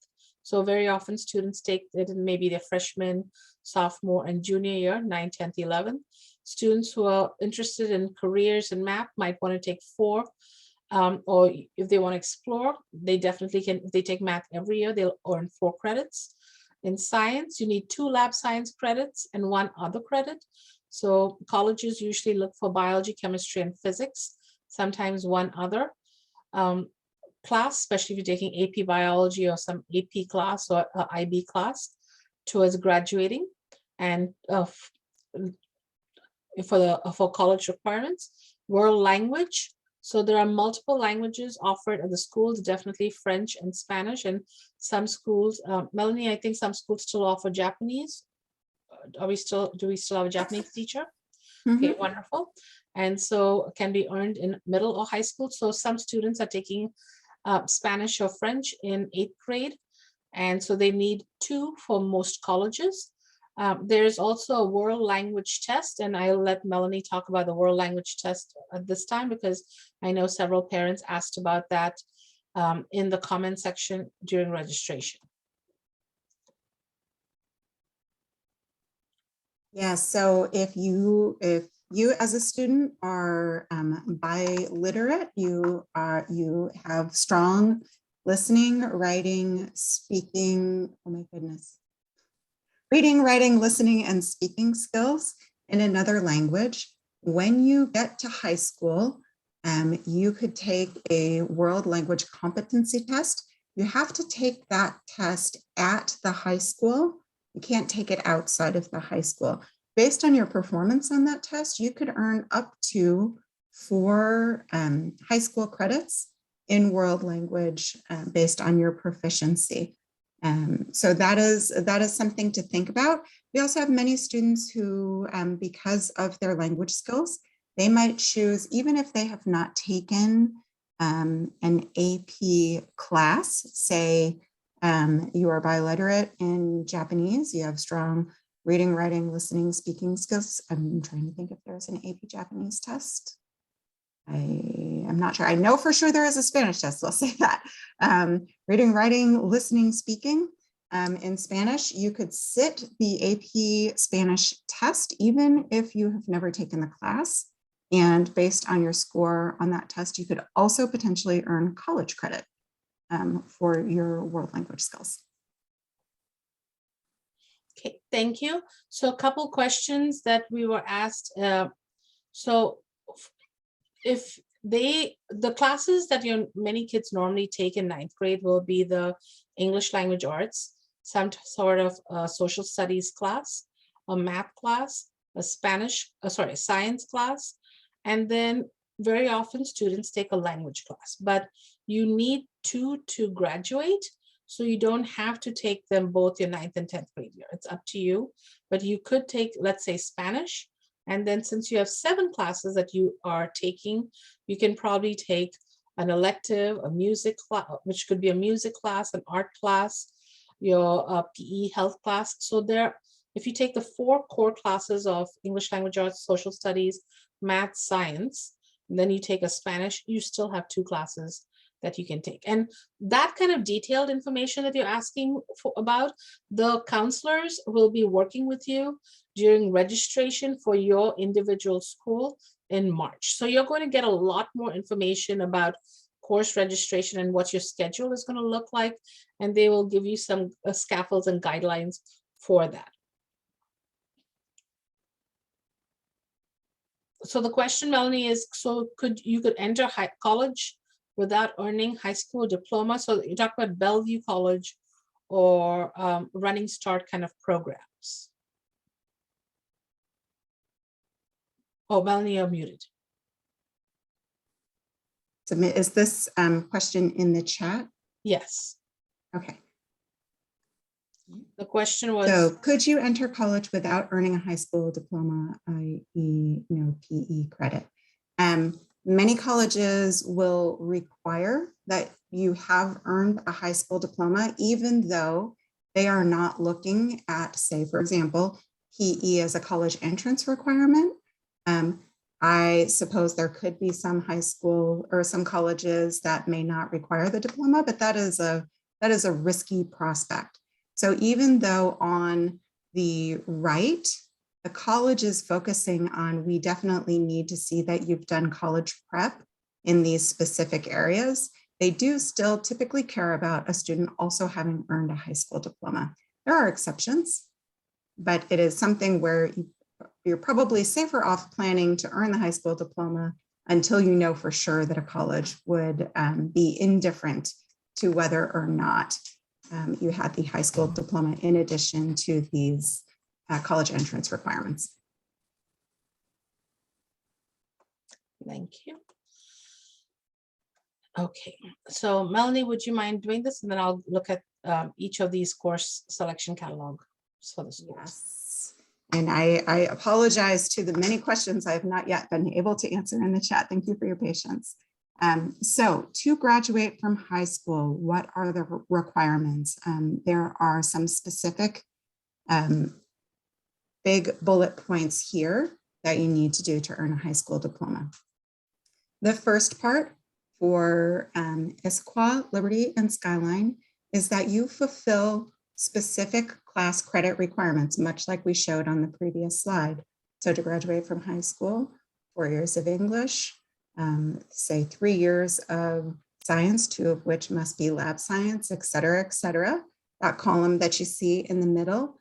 So very often students take it in maybe their freshman, sophomore, and junior year, 9th, 10th, 11th. Students who are interested in careers in math might want to take 4, or if they want to explore, they definitely can. If they take math every year, they'll earn 4 credits. In science, you need 2 lab science credits and 1 other credit. So colleges usually look for biology, chemistry, and physics, sometimes 1 other class, especially if you're taking AP biology or some AP class or IB class towards graduating. And for college requirements, world language. So there are multiple languages offered at the schools, definitely French and Spanish, and some schools, Melanie, I think some schools still offer Japanese. Do we still have a Japanese teacher? Mm-hmm. Okay, wonderful. And so can be earned in middle or high school. So some students are taking Spanish or French in 8th grade. And so they need 2 for most colleges. There's also a world language test, and I'll let Melanie talk about the world language test at this time, because I know several parents asked about that in the comment section during registration. Yeah, so if you as a student are biliterate, you have strong listening, writing, speaking, oh my goodness, reading, writing, listening, and speaking skills in another language. When you get to high school, you could take a world language competency test. You have to take that test at the high school. You can't take it outside of the high school. Based on your performance on that test, you could earn up to 4 high school credits in world language based on your proficiency. So that is something to think about. We also have many students who, because of their language skills, they might choose, even if they have not taken an AP class, say you are biliterate in Japanese, you have strong reading, writing, listening, speaking skills. I'm trying to think if there's an AP Japanese test. I'm not sure. I know for sure there is a Spanish test, I'll say that. Reading, writing, listening, speaking. In Spanish, you could sit the AP Spanish test, even if you have never taken the class. And based on your score on that test, you could also potentially earn college credit for your world language skills. Okay, thank you. So a couple questions that we were asked. So if the classes that many kids normally take in 9th grade will be the English language arts, some sort of social studies class, a math class, a science class, and then very often students take a language class, but you need 2 to graduate. So you don't have to take them both your 9th and 10th grade year. It's up to you. But you could take, let's say, Spanish. And then since you have 7 classes that you are taking, you can probably take an elective, a music class, which could be a music class, an art class, your PE health class. So there, if you take the 4 core classes of English language arts, social studies, math, science, and then you take a Spanish, you still have 2 classes that you can take. And that kind of detailed information that you're asking for about, the counselors will be working with you during registration for your individual school in March. So you're going to get a lot more information about course registration and what your schedule is going to look like. And they will give you some scaffolds and guidelines for that. So the question, Melanie, is, so you could enter college without earning high school diploma? So you talk about Bellevue College or Running Start kind of programs. Oh, Melanie, you're muted. So is this question in the chat? Yes. Okay. The question was, so could you enter college without earning a high school diploma, i.e. no PE credit? Many colleges will require that you have earned a high school diploma, even though they are not looking at, say, for example, PE as a college entrance requirement. I suppose there could be some high school or some colleges that may not require the diploma, but that is a risky prospect. So even though on the right, the college is focusing on, we definitely need to see that you've done college prep in these specific areas, they do still typically care about a student also having earned a high school diploma. There are exceptions, but it is something where you're probably safer off planning to earn the high school diploma until you know for sure that a college would be indifferent to whether or not you had the high school diploma in addition to these college entrance requirements. thank you. Okay, so Melanie, would you mind doing this? And then I'll look at each of these course selection catalogs for the schools. Yes. And I apologize to the many questions I have not yet been able to answer in the chat. Thank you for your patience. So to graduate from high school, what are the requirements? There are some specific big bullet points here that you need to do to earn a high school diploma. The first part for Issaquah, Liberty, and Skyline is that you fulfill specific class credit requirements, much like we showed on the previous slide. So to graduate from high school, 4 years of English, say 3 years of science, 2 of which must be lab science, et cetera, et cetera. That column that you see in the middle,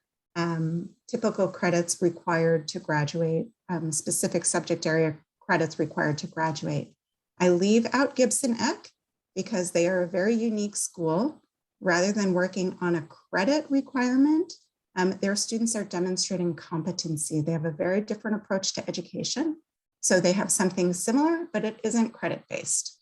typical credits required to graduate, specific subject area credits required to graduate. I leave out Gibson Eck because they are a very unique school. Rather than working on a credit requirement, their students are demonstrating competency. They have a very different approach to education. So they have something similar, but it isn't credit-based.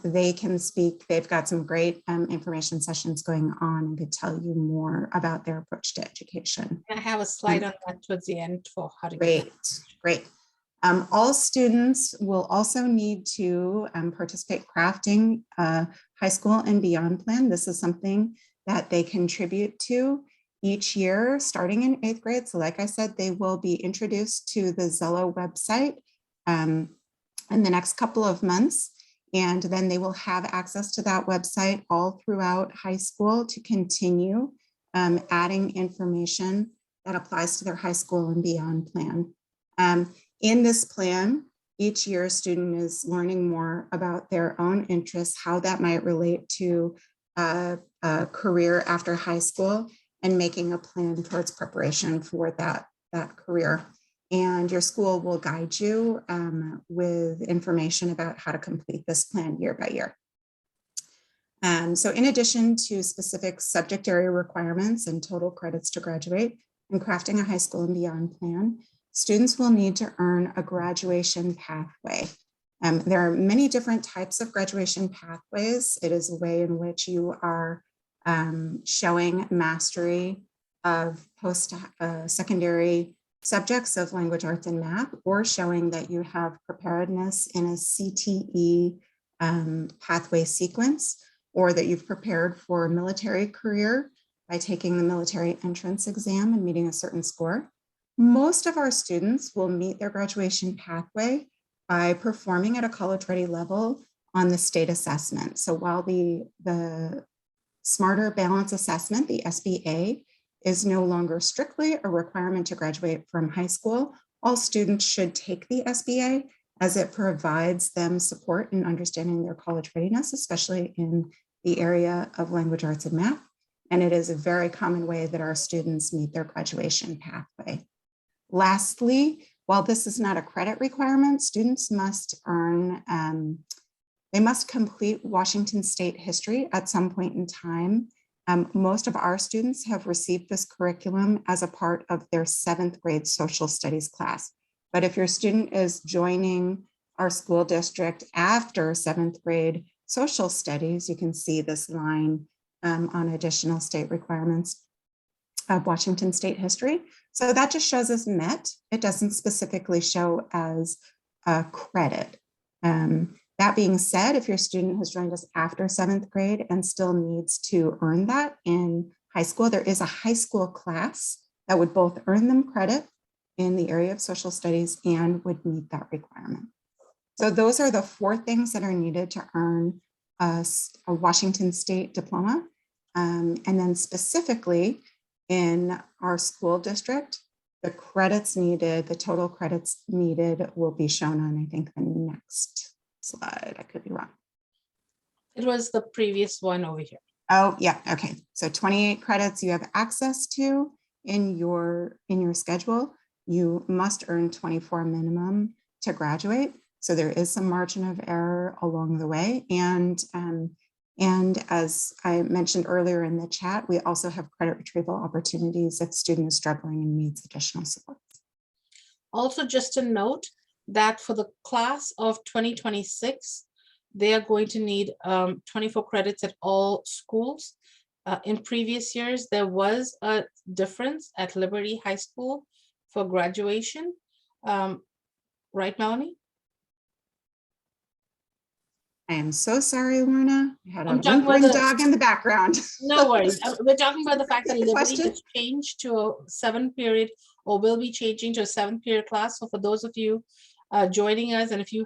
They can speak, they've got some great information sessions going on and could tell you more about their approach to education. I have a slide on that towards the end for how to Great, get great. All students will also need to participate crafting high school and beyond plan. This is something that they contribute to each year starting in 8th grade. So like I said, they will be introduced to the Zello website in the next couple of months. And then they will have access to that website all throughout high school to continue adding information that applies to their high school and beyond plan. In this plan, each year a student is learning more about their own interests, how that might relate to a career after high school, and making a plan towards preparation for that career. And your school will guide you with information about how to complete this plan year by year. So in addition to specific subject area requirements and total credits to graduate and crafting a high school and beyond plan, students will need to earn a graduation pathway. There are many different types of graduation pathways. It is a way in which you are showing mastery of post-secondary subjects of language arts and math, or showing that you have preparedness in a CTE pathway sequence, or that you've prepared for a military career by taking the military entrance exam and meeting a certain score. Most of our students will meet their graduation pathway by performing at a college-ready level on the state assessment. So while the Smarter Balance Assessment, the SBA, is no longer strictly a requirement to graduate from high school, all students should take the SBA as it provides them support in understanding their college readiness, especially in the area of language arts and math. And it is a very common way that our students meet their graduation pathway. Lastly, while this is not a credit requirement, students must earn, they must complete Washington State history at some point in time. Most of our students have received this curriculum as a part of their 7th grade social studies class. But if your student is joining our school district after 7th grade social studies, you can see this line on additional state requirements of Washington State history. So that just shows as met. It doesn't specifically show as a credit. That being said, if your student has joined us after 7th grade and still needs to earn that in high school, there is a high school class that would both earn them credit in the area of social studies and would meet that requirement. So those are the 4 things that are needed to earn a Washington State diploma. And then specifically in our school district, the credits needed, the total credits needed will be shown on, I think, the next slide. I could be wrong. It was the previous one over here. Oh, yeah. Okay. So 28 credits you have access to in your schedule. You must earn 24 minimum to graduate. So there is some margin of error along the way. And as I mentioned earlier in the chat, we also have credit retrieval opportunities if student is struggling and needs additional support. Also, just a note that for the class of 2026, they are going to need 24 credits at all schools. In previous years, there was a difference at Liberty High School for graduation. Right, Melanie? I am so sorry, Lorna. I had a I'm talking about whimpering the- dog in the background. No worries. We're talking about the fact that Liberty Question? has changed to a 7th period, or will be changing to a 7th period class. So for those of you joining us, and if you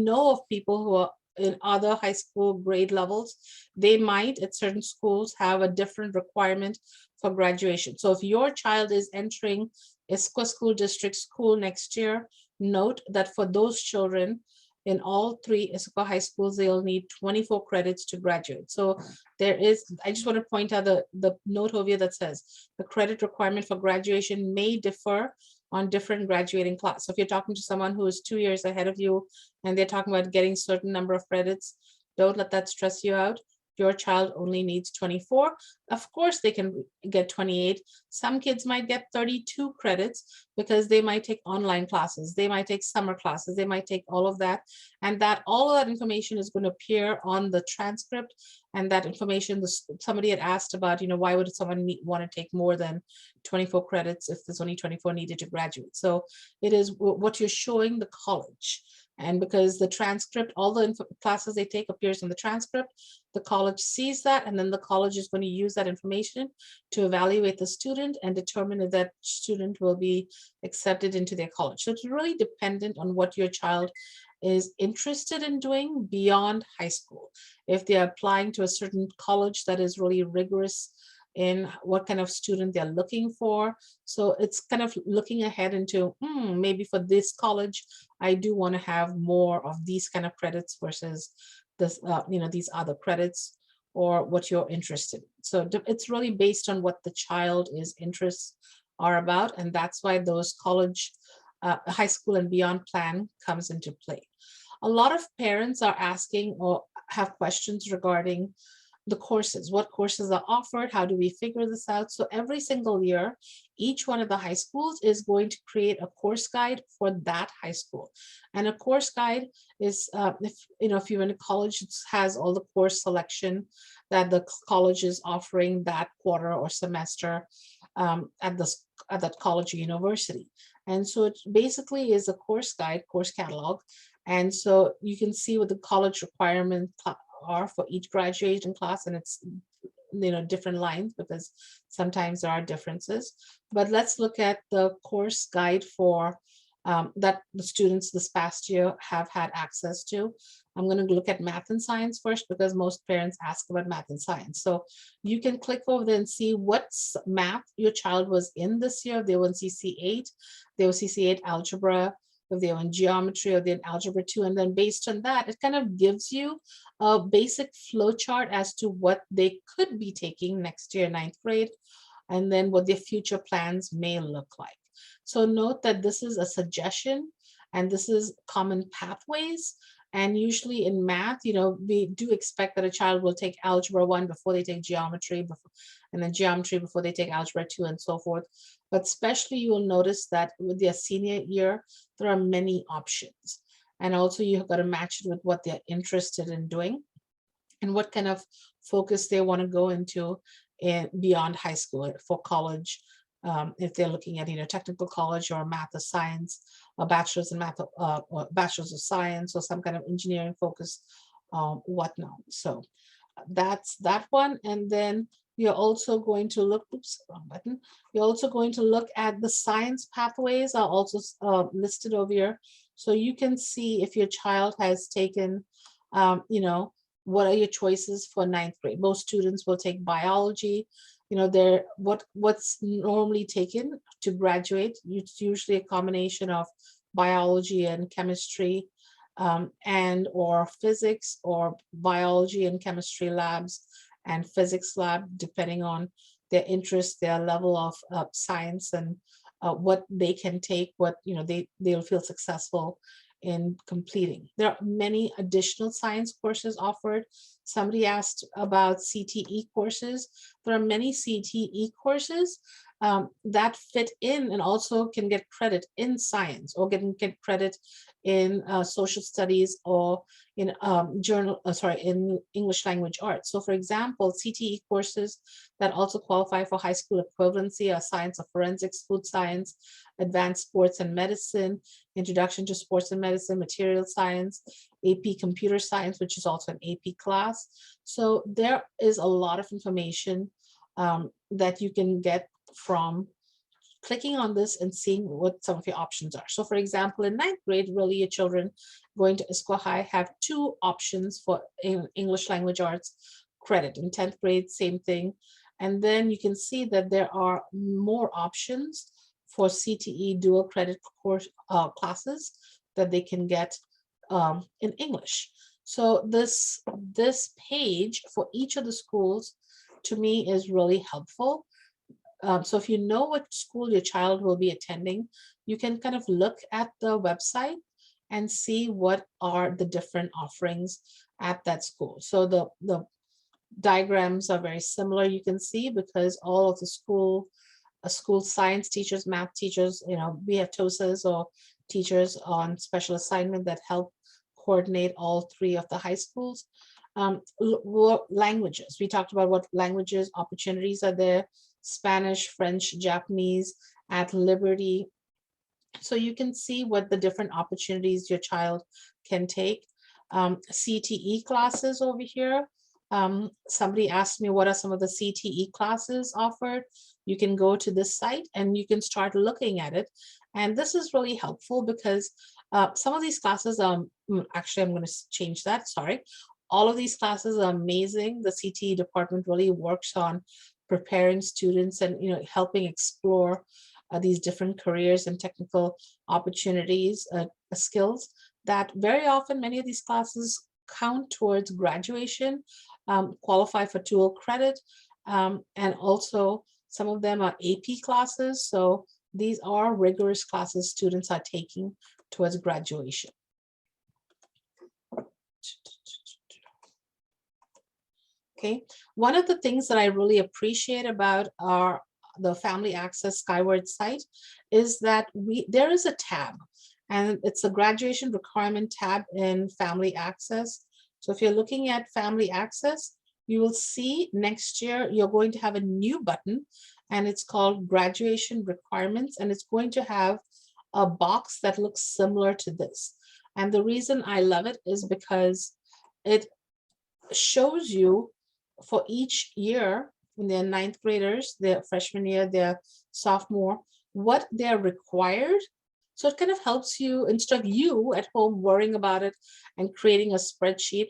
know of people who are in other high school grade levels, they might at certain schools have a different requirement for graduation. So if your child is entering Issaquah School District school next year, note that for those children in all 3 Issaquah high schools, they'll need 24 credits to graduate. So there is, I just want to point out the note over here that says the credit requirement for graduation may differ on different graduating class. So if you're talking to someone who is 2 years ahead of you and they're talking about getting certain number of credits, don't let that stress you out. Your child only needs 24. Of course, they can get 28. Some kids might get 32 credits because they might take online classes. They might take summer classes. They might take all of that. And that all of that information is going to appear on the transcript. And that information, somebody had asked about, why would someone want to take more than 24 credits if there's only 24 needed to graduate? So it is what you're showing the college. And because the transcript, all the classes they take appears in the transcript, the college sees that, and then the college is going to use that information to evaluate the student and determine if that student will be accepted into their college. So it's really dependent on what your child is interested in doing beyond high school. If they're applying to a certain college that is really rigorous in what kind of student they're looking for. So it's kind of looking ahead into maybe for this college, I do want to have more of these kind of credits versus this, these other credits, or what you're interested in. So it's really based on what the child is interests are about. And that's why those college, high school and beyond plan comes into play. A lot of parents are asking or have questions regarding the courses, what courses are offered, how do we figure this out? So every single year, each one of the high schools is going to create a course guide for that high school. And a course guide is, if you're in a college, it has all the course selection that the college is offering that quarter or semester at that college or university. And so it basically is a course guide, course catalog. And so you can see what the college requirements are for each graduating class, and it's different lines because sometimes there are differences. But let's look at the course guide for that the students this past year have had access to. I'm going to look at math and science first because most parents ask about math and science. So you can click over there and see what math your child was in this year. If they were in CC8, they were CC8 algebra. If they're in geometry or they're in algebra 2, and then based on that, it kind of gives you a basic flow chart as to what they could be taking next year, 9th grade, and then what their future plans may look like. So note that this is a suggestion and this is common pathways. And usually in math, we do expect that a child will take algebra 1 before they take geometry, and then geometry before they take algebra 2 and so forth. But especially you will notice that with their senior year, there are many options. And also you've got to match it with what they're interested in doing and what kind of focus they want to go into beyond high school for college. If they're looking at technical college or math or science, a bachelor's in math or bachelor's of science or some kind of engineering focus, whatnot. So that's that one. And then you're also going to look, wrong button. You're also going to look at the science pathways are also listed over here. So you can see if your child has taken, what are your choices for 9th grade? Most students will take biology. What's normally taken to graduate. It's usually a combination of biology and chemistry, and or physics, or biology and chemistry labs and physics lab, depending on their interest, their level of science, and what they can take, what they'll feel successful in completing. There are many additional science courses offered. Somebody asked about Cte courses. There are many Cte courses that fit in and also can get credit in science, or get credit in social studies, or in in English language arts. So for example, Cte courses that also qualify for high school equivalency are science of forensics, food science, advanced sports and medicine, introduction to sports and medicine, material science, AP computer science, which is also an AP class. So there is a lot of information that you can get from clicking on this and seeing what some of your options are. So for example, in 9th grade, really your children going to Issaquah High have 2 options for English language arts credit. In 10th grade, same thing. And then you can see that there are more options for CTE dual credit course classes that they can get in English. So this page for each of the schools to me is really helpful. So if you know what school your child will be attending, you can kind of look at the website and see what are the different offerings at that school. So the diagrams are very similar, you can see, because all of the school science teachers, math teachers, we have TOSAs or teachers on special assignment that help coordinate all 3 of the high schools. Languages, we talked about what languages opportunities are there: Spanish, French, Japanese at Liberty. So you can see what the different opportunities your child can take. CTE classes over here. Somebody asked me what are some of the CTE classes offered. You can go to this site and you can start looking at it. And this is really helpful because some of these classes, actually I'm going to change that, sorry. All of these classes are amazing. The CTE department really works on preparing students and helping explore these different careers and technical opportunities, skills that very often many of these classes count towards graduation, qualify for dual credit, and also some of them are AP classes. So these are rigorous classes students are taking towards graduation. Okay, one of the things that I really appreciate about the Family Access Skyward site is that there is a tab, and it's a graduation requirement tab in Family Access. So if you're looking at Family Access, you will see next year you're going to have a new button, and it's called Graduation Requirements, and it's going to have a box that looks similar to this. And the reason I love it is because it shows you for each year, when they're ninth graders, their freshman year, their sophomore, what they're required. So it kind of helps you, instead of you at home worrying about it and creating a spreadsheet.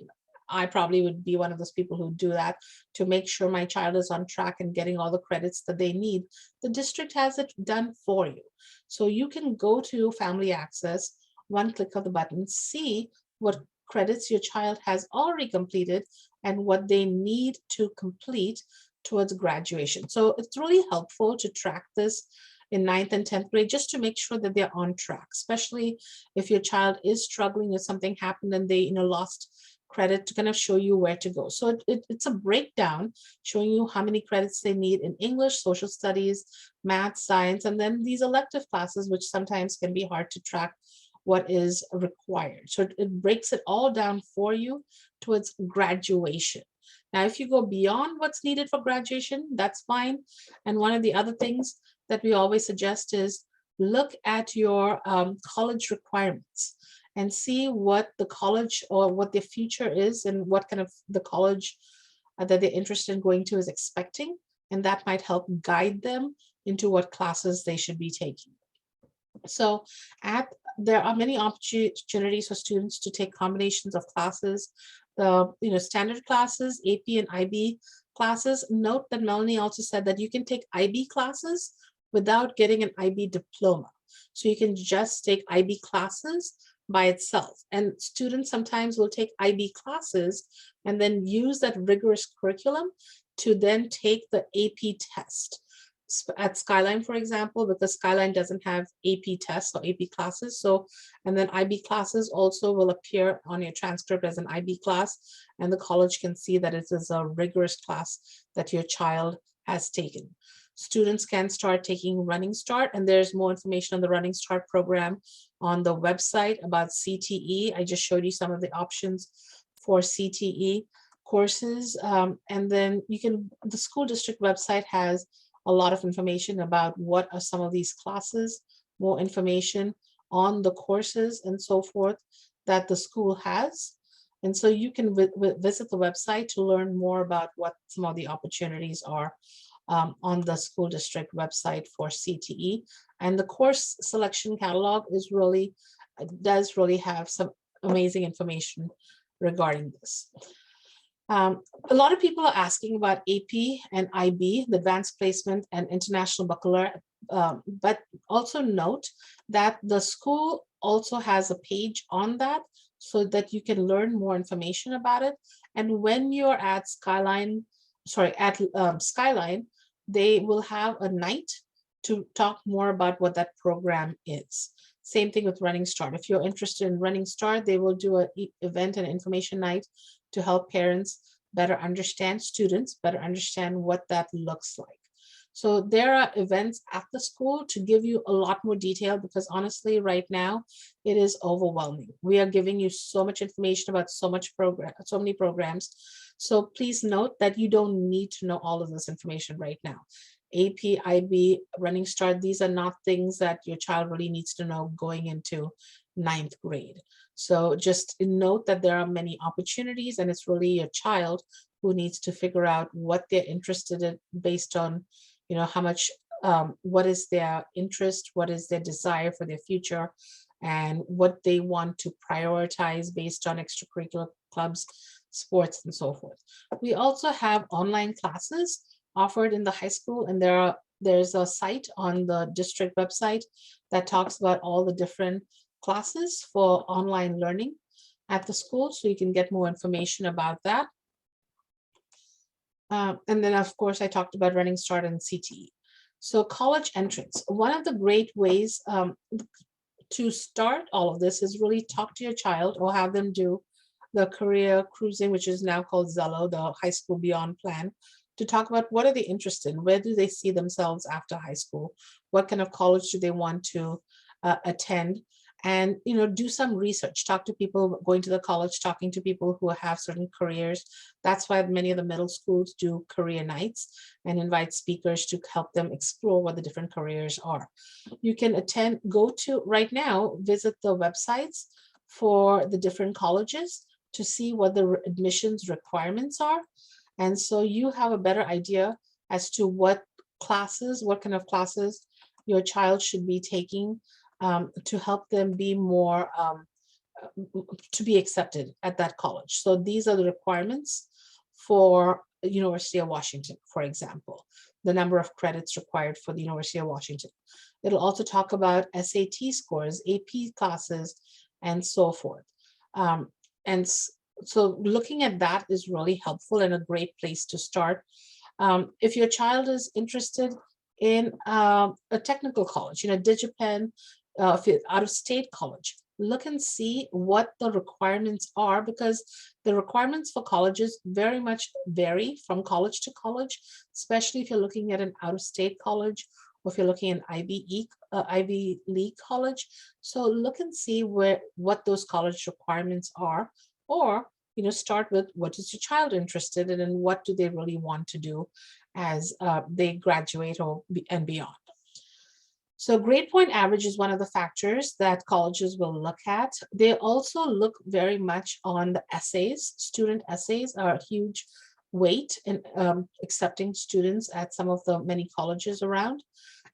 I probably would be one of those people who do that to make sure my child is on track and getting all the credits that they need. The district has it done for you. So you can go to Family Access, one click of the button, see what credits your child has already completed and what they need to complete towards graduation. So it's really helpful to track this in 9th and 10th grade, just to make sure that they're on track, especially if your child is struggling or something happened and they lost credit, to kind of show you where to go. So it's a breakdown showing you how many credits they need in English, social studies, math, science, and then these elective classes, which sometimes can be hard to track what is required. So it breaks it all down for you towards graduation. Now, if you go beyond what's needed for graduation, that's fine. And one of the other things that we always suggest is look at your college requirements and see what the college or what their future is and what kind of the college that they're interested in going to is expecting. And that might help guide them into what classes they should be taking. So there are many opportunities for students to take combinations of classes, the standard classes, AP and IB classes. Note that Melanie also said that you can take IB classes without getting an IB diploma. So you can just take IB classes by itself. And students sometimes will take IB classes and then use that rigorous curriculum to then take the AP test. At Skyline, for example, because Skyline doesn't have AP tests or AP classes. So, and then IB classes also will appear on your transcript as an IB class, and the college can see that it is a rigorous class that your child has taken. Students can start taking Running Start, and there's more information on the Running Start program on the website about CTE. I just showed you some of the options for CTE courses. And then the school district website has a lot of information about what are some of these classes, more information on the courses and so forth that the school has. And so you can visit the website to learn more about what some of the opportunities are on the school district website for CTE. And the course selection catalog does really have some amazing information regarding this. A lot of people are asking about AP and IB, the Advanced Placement and International Baccalaureate, but also note that the school also has a page on that so that you can learn more information about it. And when you're at Skyline, they will have a night to talk more about what that program is. Same thing with Running Start. If you're interested in Running Start, they will do an event and information night to help parents better understand, students better understand what that looks like. So there are events at the school to give you a lot more detail, because honestly, right now, it is overwhelming. We are giving you so much information about so many programs. So please note that you don't need to know all of this information right now. AP, IB, Running Start, these are not things that your child really needs to know going into 9th grade. So just note that there are many opportunities, and it's really your child who needs to figure out what they're interested in based on, how much, what is their interest, what is their desire for their future, and what they want to prioritize based on extracurricular clubs, sports, and so forth. We also have online classes offered in the high school, and there's a site on the district website that talks about all the different classes for online learning at the school, so you can get more information about that. And then, of course, I talked about Running Start and CTE. So college entrance. One of the great ways to start all of this is really talk to your child or have them do the career cruising, which is now called Zello, the High School Beyond plan, to talk about what are they interested in, where do they see themselves after high school, what kind of college do they want to attend, and do some research, talk to people going to the college, talking to people who have certain careers. That's why many of the middle schools do career nights and invite speakers to help them explore what the different careers are. You can right now, visit the websites for the different colleges to see what the admissions requirements are. And so you have a better idea as to what kind of classes your child should be taking to help them be more, to be accepted at that college. So these are the requirements for the University of Washington, for example, the number of credits required for the University of Washington. It'll also talk about SAT scores, AP classes, and so forth. So looking at that is really helpful and a great place to start. If your child is interested in a technical college, DigiPen, if you're out of state college, look and see what the requirements are, because the requirements for colleges very much vary from college to college, especially if you're looking at an out of state college or if you're looking at Ivy League college. So look and see what those college requirements are, or start with what is your child interested in and what do they really want to do as they graduate and beyond. So grade point average is one of the factors that colleges will look at. They also look very much on the essays. Student essays are a huge weight in accepting students at some of the many colleges around.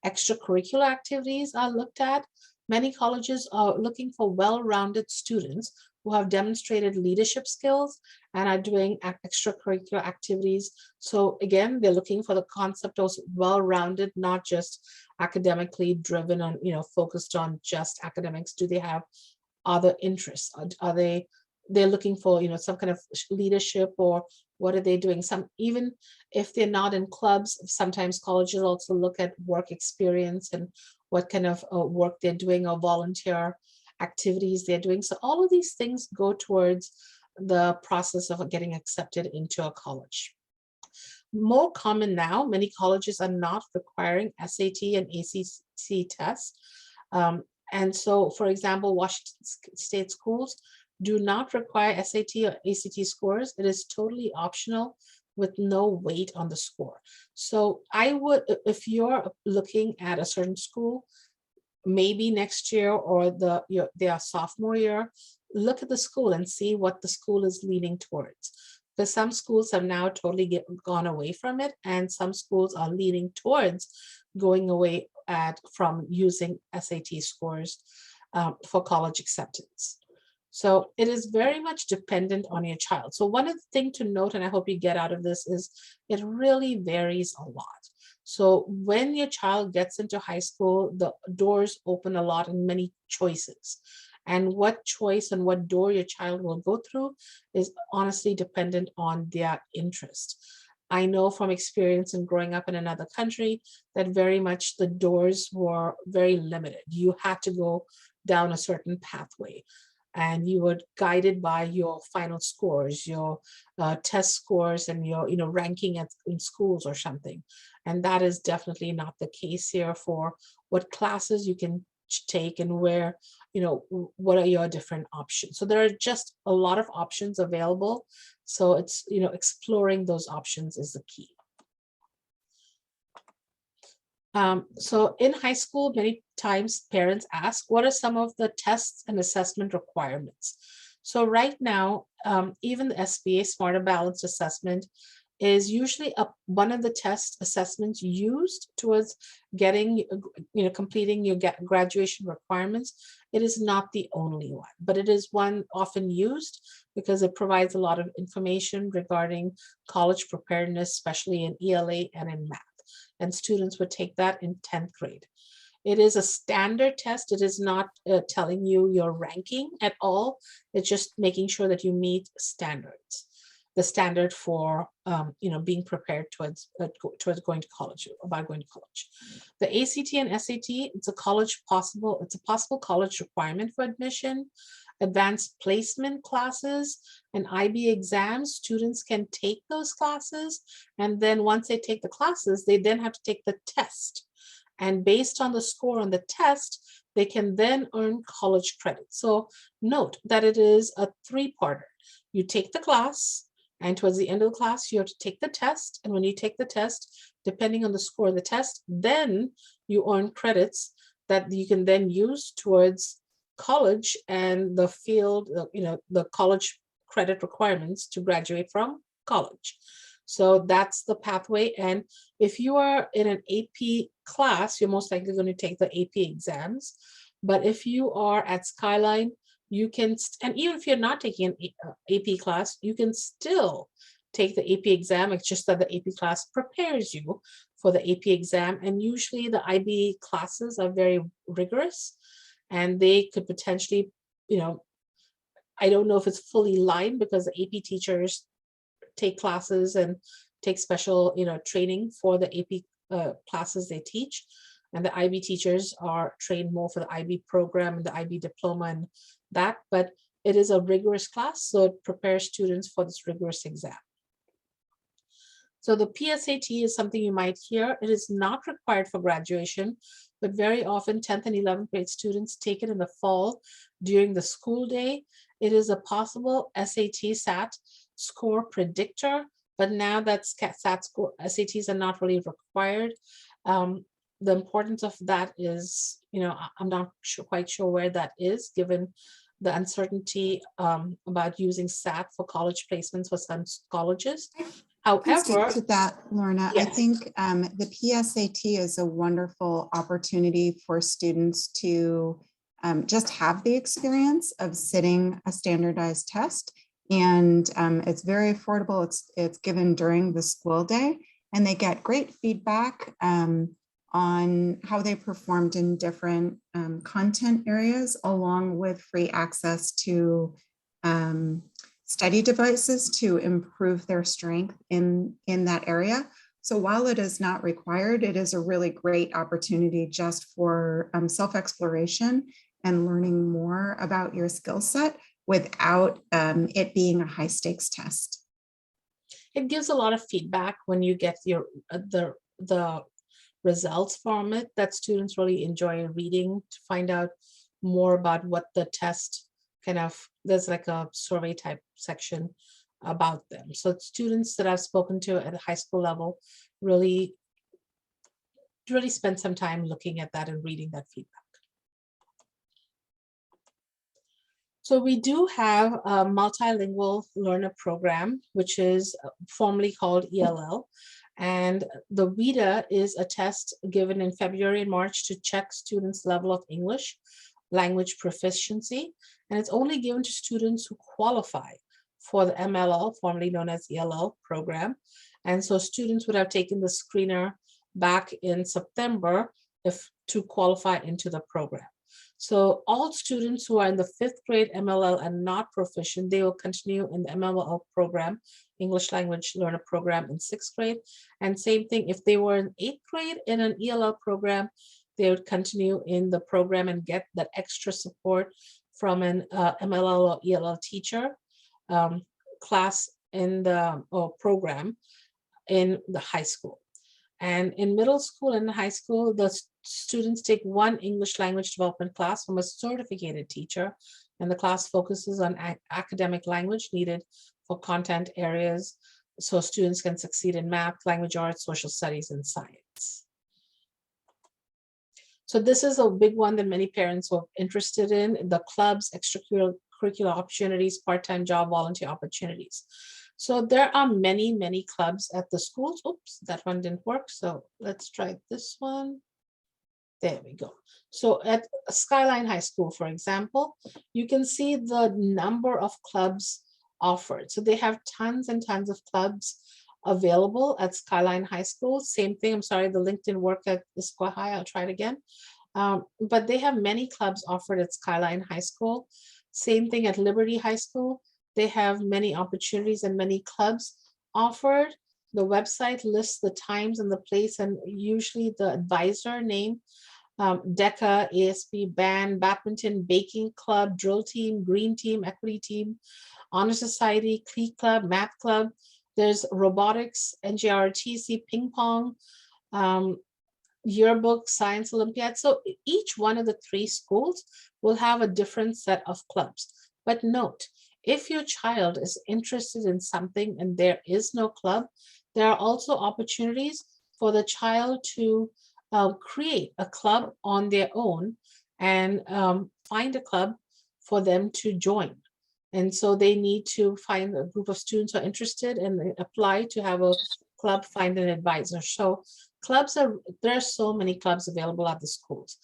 Extracurricular activities are looked at. Many colleges are looking for well-rounded students who have demonstrated leadership skills and are doing extracurricular activities. So again, they're looking for the concept of well-rounded, not just academically driven and focused on just academics. Do they have other interests? They're looking for some kind of leadership, or what are they doing? Even if they're not in clubs, sometimes colleges also look at work experience and what kind of work they're doing or volunteer activities they're doing. So all of these things go towards the process of getting accepted into a college. More common now, many colleges are not requiring SAT and ACT tests. And so, for example, Washington State schools do not require SAT or ACT scores. It is totally optional with no weight on the score. So I would, if you're looking at a certain school, maybe next year or their sophomore year, look at the school and see what the school is leaning towards. Because some schools have now totally gone away from it, and some schools are leaning towards going away from using SAT scores for college acceptance. So it is very much dependent on your child. So one of the things to note, and I hope you get out of this, is it really varies a lot. So when your child gets into high school, the doors open a lot and many choices. And what choice and what door your child will go through is honestly dependent on their interest. I know from experience in growing up in another country that very much the doors were very limited. You had to go down a certain pathway, and you were guided by your final scores, your test scores, and your ranking in schools or something. And that is definitely not the case here for what classes you can take and where, what are your different options. So there are just a lot of options available. So it's, exploring those options is the key. So in high school, many times parents ask, what are some of the tests and assessment requirements? So right now, even the SBA Smarter Balanced Assessment is usually one of the test assessments used towards getting, completing your graduation requirements. It is not the only one, but it is one often used because it provides a lot of information regarding college preparedness, especially in ELA and in math. And students would take that in 10th grade. It is a standard test. It is not telling you your ranking at all. It's just making sure that you meet standards. The standard for being prepared towards going to college, about going to college. The ACT and SAT, it's a possible college requirement for admission. advanced placement classes and IB exams, students can take those classes. And then once they take the classes, they then have to take the test. And based on the score on the test, they can then earn college credit. So note that it is a three-parter. You take the class, and towards the end of the class, you have to take the test. And when you take the test, depending on the score of the test, then you earn credits that you can then use towards college and the field, the college credit requirements to graduate from college. So that's the pathway. And if you are in an AP class, you're most likely going to take the AP exams. But if you are at Skyline, you can, and even if you're not taking an AP class, you can still take the AP exam. It's just that the AP class prepares you for the AP exam. And usually the IB classes are very rigorous, and they could potentially, I don't know if it's fully lined because the AP teachers take classes and take special, training for the AP classes they teach. And the IB teachers are trained more for the IB program and the IB diploma and that, but it is a rigorous class, so it prepares students for this rigorous exam. So the PSAT is something you might hear. It is not required for graduation, but very often 10th and 11th grade students take it in the fall during the school day. It is a possible SAT score predictor, but now that SAT score, SATs are not really required. The importance of that is, I'm not quite sure where that is, given the uncertainty about using SAT for college placements for some colleges. I can speak However, to that, Lorna. yes. I think the PSAT is a wonderful opportunity for students to just have the experience of sitting a standardized test. And it's very affordable. It's given during the school day, and they get great feedback on how they performed in different content areas, along with free access to study devices to improve their strength in that area. So while it is not required, it is a really great opportunity just for self-exploration and learning more about your skill set without it being a high stakes test. It gives a lot of feedback when you get your the results from it, that students really enjoy reading to find out more about what the test there's like a survey type section about them. So students that I've spoken to at the high school level really spend some time looking at that and reading that feedback. So we do have a multilingual learner program, which is formerly called ELL. And the WIDA is a test given in February and March to check students' level of English language proficiency. And it's only given to students who qualify for the MLL, formerly known as ELL program. And so students would have taken the screener back in September to qualify into the program. So all students who are in the 5th grade MLL and not proficient, they will continue in the MLL program, English Language Learner Program in 6th grade. And same thing, if they were in 8th grade in an ELL program, they would continue in the program and get that extra support from an MLL or ELL teacher class in the program in the high school. And in middle school and high school, the students take one English language development class from a certificated teacher, and the class focuses on academic language needed for content areas so students can succeed in math, language arts, social studies, and science. So this is a big one that many parents were interested in, the clubs, extracurricular opportunities, part-time job, volunteer opportunities. So there are many, many clubs at the schools. Oops, that one didn't work. So let's try this one. There we go. So at Skyline High School, for example, you can see the number of clubs offered. So they have tons and tons of clubs available at Skyline High School. Same thing, I'm sorry, the link didn't work at Issaquah High. I'll try it again. But they have many clubs offered at Skyline High School. Same thing at Liberty High School. They have many opportunities and many clubs offered. The website lists the times and the place and usually the advisor name DECA, ASP, band, badminton, baking club, drill team, green team, equity team, honor society, Cte club, math club. There's robotics, NGRTC, ping pong, yearbook, science Olympiad. So each one of the 3 schools will have a different set of clubs. But note, if your child is interested in something and there is no club, there are also opportunities for the child to create a club on their own and find a club for them to join. And so they need to find a group of students who are interested and they apply to have a club, find an advisor. So clubs there are so many clubs available at the schools.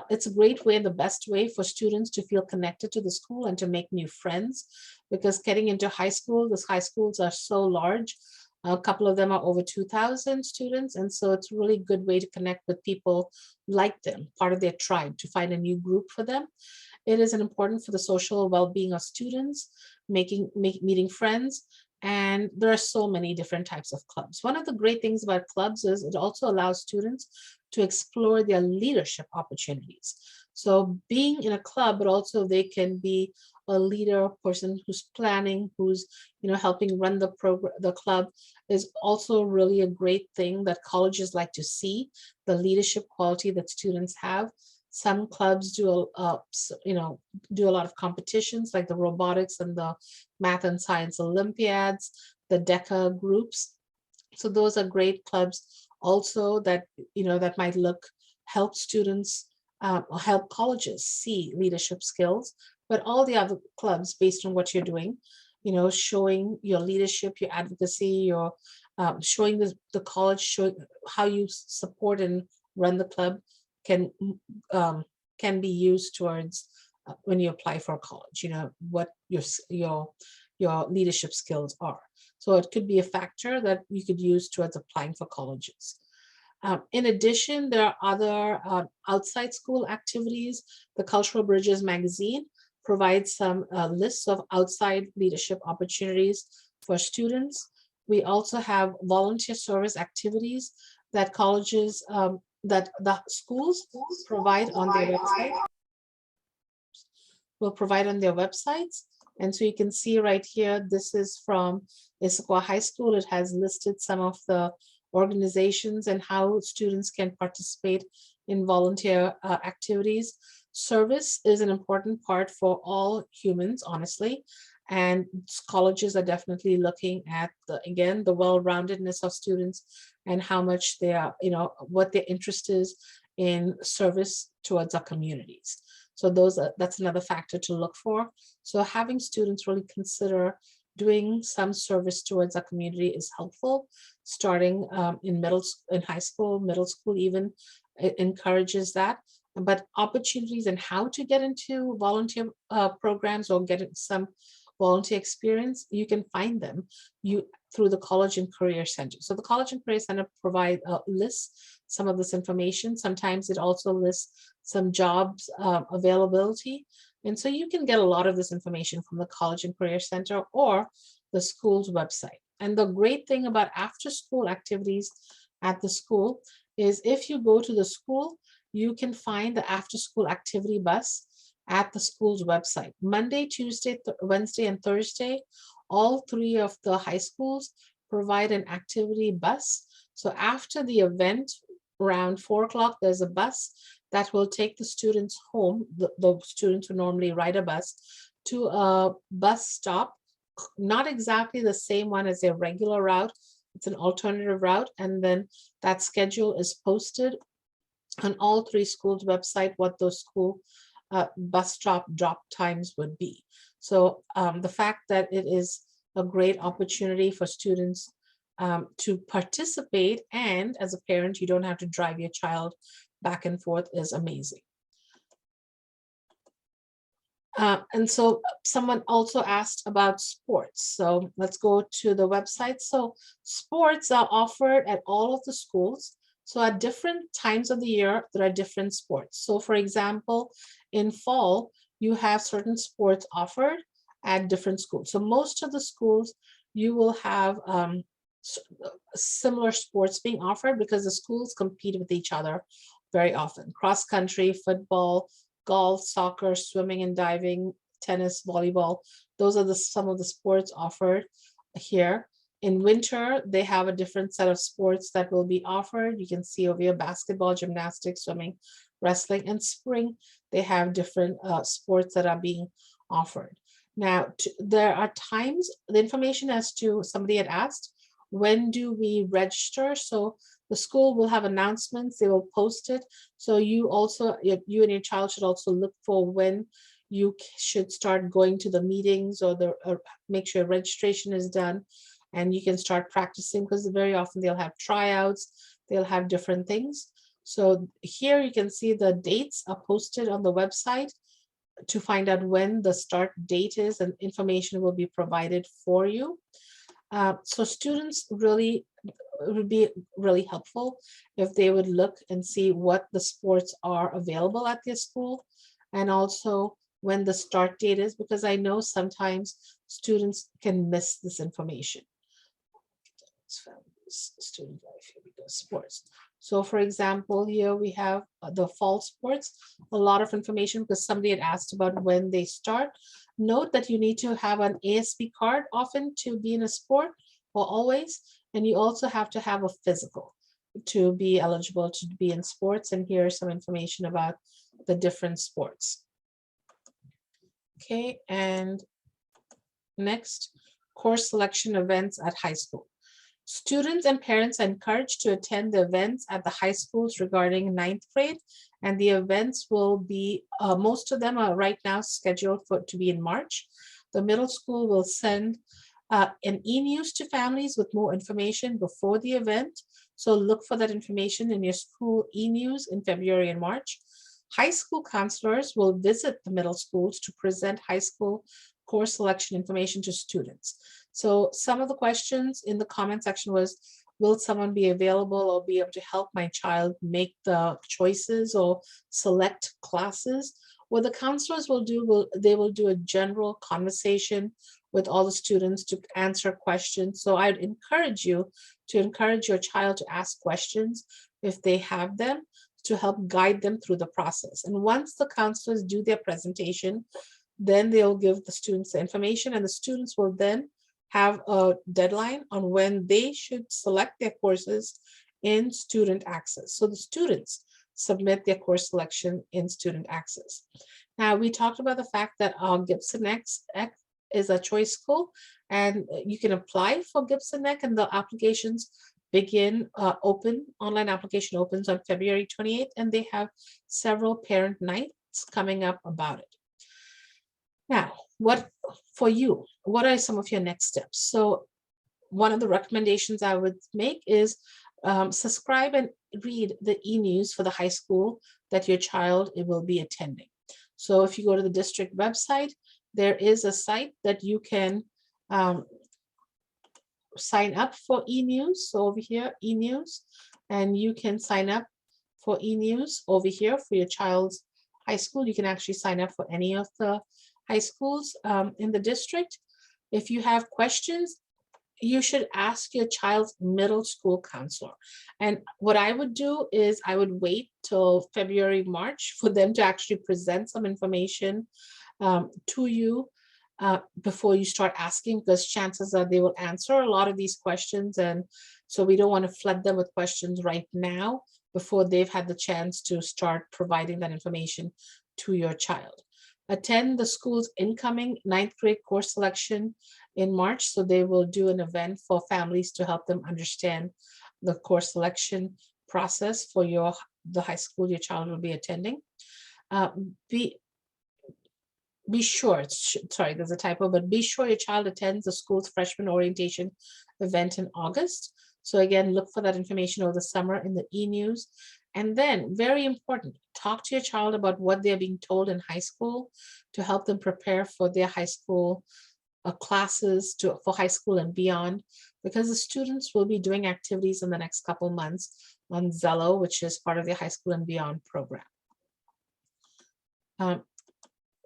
It's a great way, the best way for students to feel connected to the school and to make new friends, because getting into high school, these high schools are so large. A couple of them are over 2,000 students. And so it's a really good way to connect with people like them, part of their tribe, to find a new group for them. It is important for the social well-being of students, meeting friends. And there are so many different types of clubs. One of the great things about clubs is it also allows students to explore their leadership opportunities. So being in a club, but also they can be a leader, person who's planning, who's helping run the program, the club, is also really a great thing that colleges like to see, the leadership quality that students have. Some clubs do do a lot of competitions, like the robotics and the math and science Olympiads, the DECA groups. So those are great clubs also that that might help students, help colleges see leadership skills. But all the other clubs, based on what you're doing, showing your leadership, your advocacy, your showing the college, showing how you support and run the club can be used towards when you apply for college, what your leadership skills are. So it could be a factor that you could use towards applying for colleges. In addition, there are other outside school activities. The Cultural Bridges magazine provides some lists of outside leadership opportunities for students. We also have volunteer service activities that colleges, that the schools provide on their website, will provide on their websites. And so you can see right here, this is from Issaquah High School. It has listed some of the organizations and how students can participate in volunteer activities. Service is an important part for all humans, honestly. And colleges are definitely looking at the well-roundedness of students and how much they are, what their interest is in service towards our communities. So that's another factor to look for. So having students really consider doing some service towards our community is helpful. Starting in high school, middle school, even, it encourages that. But opportunities and how to get into volunteer programs or get some volunteer experience, you can find them through the College and Career Center. So the College and Career Center lists some of this information. Sometimes it also lists some jobs availability. And so you can get a lot of this information from the College and Career Center or the school's website. And the great thing about after-school activities at the school is if you go to the school, you can find the after-school activity bus at the school's website. Monday, Tuesday, Wednesday, and Thursday, all 3 of the high schools provide an activity bus. So after the event, around 4 o'clock, there's a bus that will take the students home, the students who normally ride a bus, to a bus stop, not exactly the same one as their regular route. It's an alternative route. And then that schedule is posted on all 3 schools' website, what those school bus stop drop times would be. So the fact that it is a great opportunity for students to participate, and as a parent, you don't have to drive your child back and forth, is amazing. And so someone also asked about sports. So let's go to the website. So sports are offered at all of the schools. So at different times of the year, there are different sports. So for example, in fall, you have certain sports offered at different schools. So most of the schools, you will have similar sports being offered because the schools compete with each other very often. Cross country, football, golf, soccer, swimming and diving, tennis, volleyball. Those are some of the sports offered here. In winter, they have a different set of sports that will be offered. You can see over here, basketball, gymnastics, swimming, wrestling. And spring, they have different sports that are being offered. Now, there are times, the information as to, somebody had asked, when do we register? So the school will have announcements, they will post it. So you also, you and your child should also look for when you should start going to the meetings, or make sure registration is done. And you can start practicing, because very often they'll have tryouts, they'll have different things. So here you can see the dates are posted on the website to find out when the start date is, and information will be provided for you. So students really, it would be really helpful if they would look and see what the sports are available at their school, and also when the start date is, because I know sometimes students can miss this information. Student life, here we go, sports. So for example, here we have the fall sports, a lot of information, because somebody had asked about when they start. Note that you need to have an ASB card often to be in a sport, or always, and you also have to have a physical to be eligible to be in sports. And here's some information about the different sports. Okay, and next, course selection events at high school. Students and parents are encouraged to attend the events at the high schools regarding 9th grade, and the events will be, most of them are right now scheduled to be in March. The middle school will send an e-news to families with more information before the event. So look for that information in your school e-news in February and March. High school counselors will visit the middle schools to present high school course selection information to students. So some of the questions in the comment section was, will someone be available or be able to help my child make the choices or select classes? What the counselors will do, they will do a general conversation with all the students to answer questions. So I'd encourage you to encourage your child to ask questions if they have them, to help guide them through the process. And once the counselors do their presentation, then they'll give the students the information, and the students will then have a deadline on when they should select their courses in student access. So the students submit their course selection in student access. Now, we talked about the fact that Gibson X is a choice school, and you can apply for Gibson Neck, and the applications begin online application opens on February 28th, and they have several parent nights coming up about it. Now, what are some of your next steps? So one of the recommendations I would make is subscribe and read the e-news for the high school that your child will be attending. So if you go to the district website, there is a site that you can sign up for e-news. So over here, e-news, and you can sign up for e-news over here for your child's high school. You can actually sign up for any of the high schools in the district. If you have questions, you should ask your child's middle school counselor. And what I would do is I would wait till February, March for them to actually present some information to you before you start asking, because chances are they will answer a lot of these questions. And so we don't want to flood them with questions right now before they've had the chance to start providing that information to your child. Attend the school's incoming 9th grade course selection in March. So they will do an event for families to help them understand the course selection process for the high school your child will be attending. Be sure, sorry, there's a typo, but be sure your child attends the school's freshman orientation event in August. So again, look for that information over the summer in the e-news. And then, very important, talk to your child about what they're being told in high school to help them prepare for their high school classes for high school and beyond, because the students will be doing activities in the next couple months on Zello, which is part of the high school and beyond program.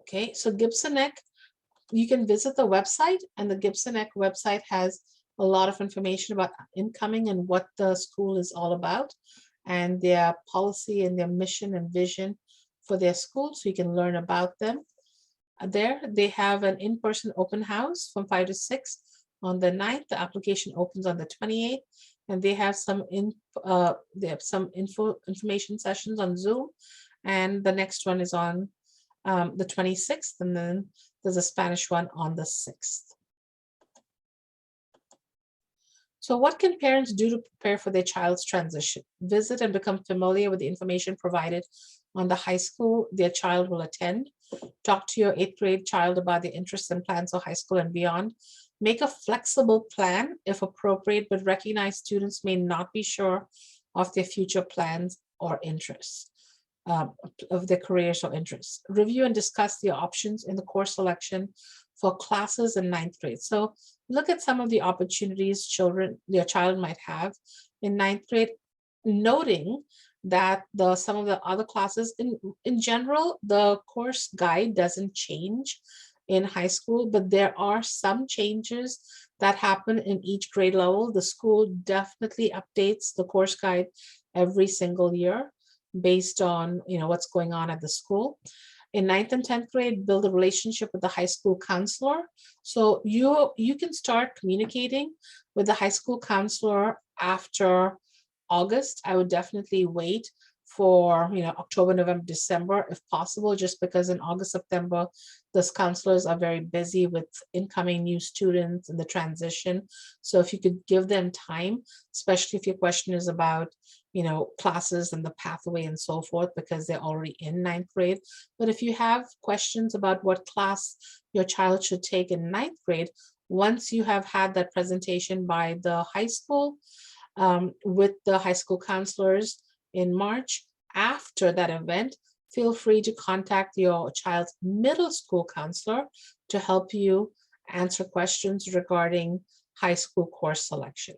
Okay, so Gibson Neck, you can visit the website, and the Gibson Neck website has a lot of information about incoming and what the school is all about. and their policy and their mission and vision for their school, so you can learn about them. There, they have an in-person open house from 5 to 6 on the 9th. The application opens on the 28th, and they have some information sessions on Zoom, and the next one is on the 26th, and then there's a Spanish one on the 6th. So what can parents do to prepare for their child's transition? Visit and become familiar with the information provided on the high school their child will attend. Talk to your 8th grade child about their interests and plans for high school and beyond. Make a flexible plan if appropriate, but recognize students may not be sure of their future plans or interests, of their careers or interests. Review and discuss the options in the course selection for classes in 9th grade. So look at some of the opportunities your child might have in 9th grade, noting that some of the other classes in general, the course guide doesn't change in high school, but there are some changes that happen in each grade level. The school definitely updates the course guide every single year based on what's going on at the school. In 9th and 10th grade, build a relationship with the high school counselor. So you can start communicating with the high school counselor after August. I would definitely wait for October, November, December, if possible, just because in August, September, those counselors are very busy with incoming new students and the transition. So if you could give them time, especially if your question is about classes and the pathway and so forth, because they're already in 9th grade. But if you have questions about what class your child should take in 9th grade, once you have had that presentation by the high school with the high school counselors in March, after that event, feel free to contact your child's middle school counselor to help you answer questions regarding high school course selection.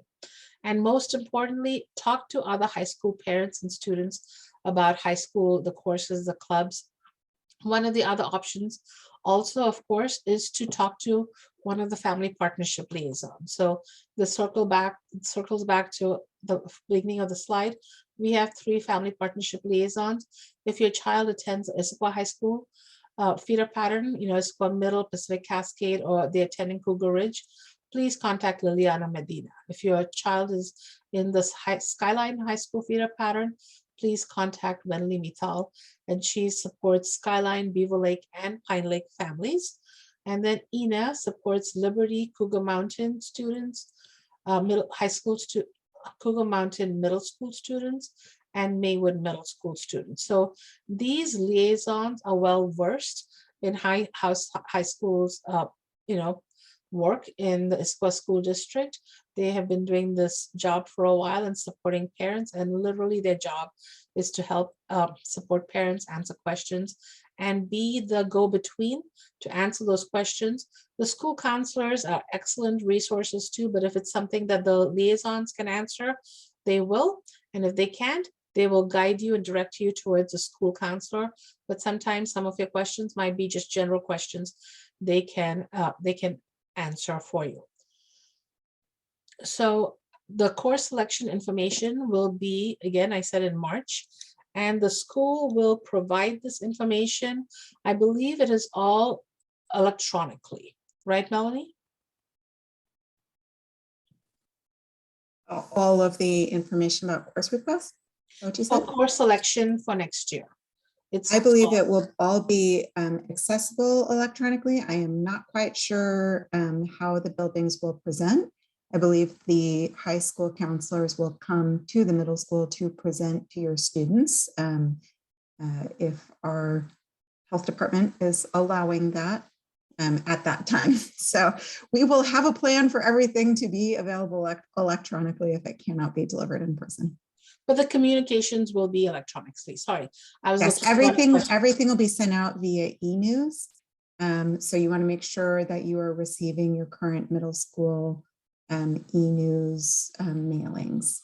And most importantly, talk to other high school parents and students about high school, the courses, the clubs. One of the other options also, of course, is to talk to one of the family partnership liaisons. So the circles back to the beginning of the slide. We have 3 family partnership liaisons. If your child attends Issaquah High School feeder pattern, Issaquah Middle, Pacific Cascade, or they're attending Cougar Ridge, please contact Liliana Medina. If your child is in this Skyline High School feeder pattern, please contact Wendy Mithal, and she supports Skyline, Beaver Lake, and Pine Lake families. And then Ina supports Liberty, Cougar Mountain students, Cougar Mountain middle school students, and Maywood middle school students. So these liaisons are well versed in high schools, work in the Issaquah School District. They have been doing this job for a while and supporting parents, and literally their job is to help support parents, answer questions, and be the go-between to answer those questions. The school counselors are excellent resources too, but if it's something that the liaisons can answer, they will. And if they can't, they will guide you and direct you towards a school counselor. But sometimes some of your questions might be just general questions they can answer for you. So the course selection information will be, again, I said in March, and the school will provide this information. I believe it is all electronically, right, Melanie? All of the information about course requests? What you said? Course selection for next year. I believe it will all be accessible electronically. I am not quite sure how the buildings will present. I believe the high school counselors will come to the middle school to present to your students if our health department is allowing that at that time. So we will have a plan for everything to be available electronically if it cannot be delivered in person. But the communications will be electronically. Sorry, I was yes, everything will be sent out via e-news. So you want to make sure that you are receiving your current middle school e-news mailings.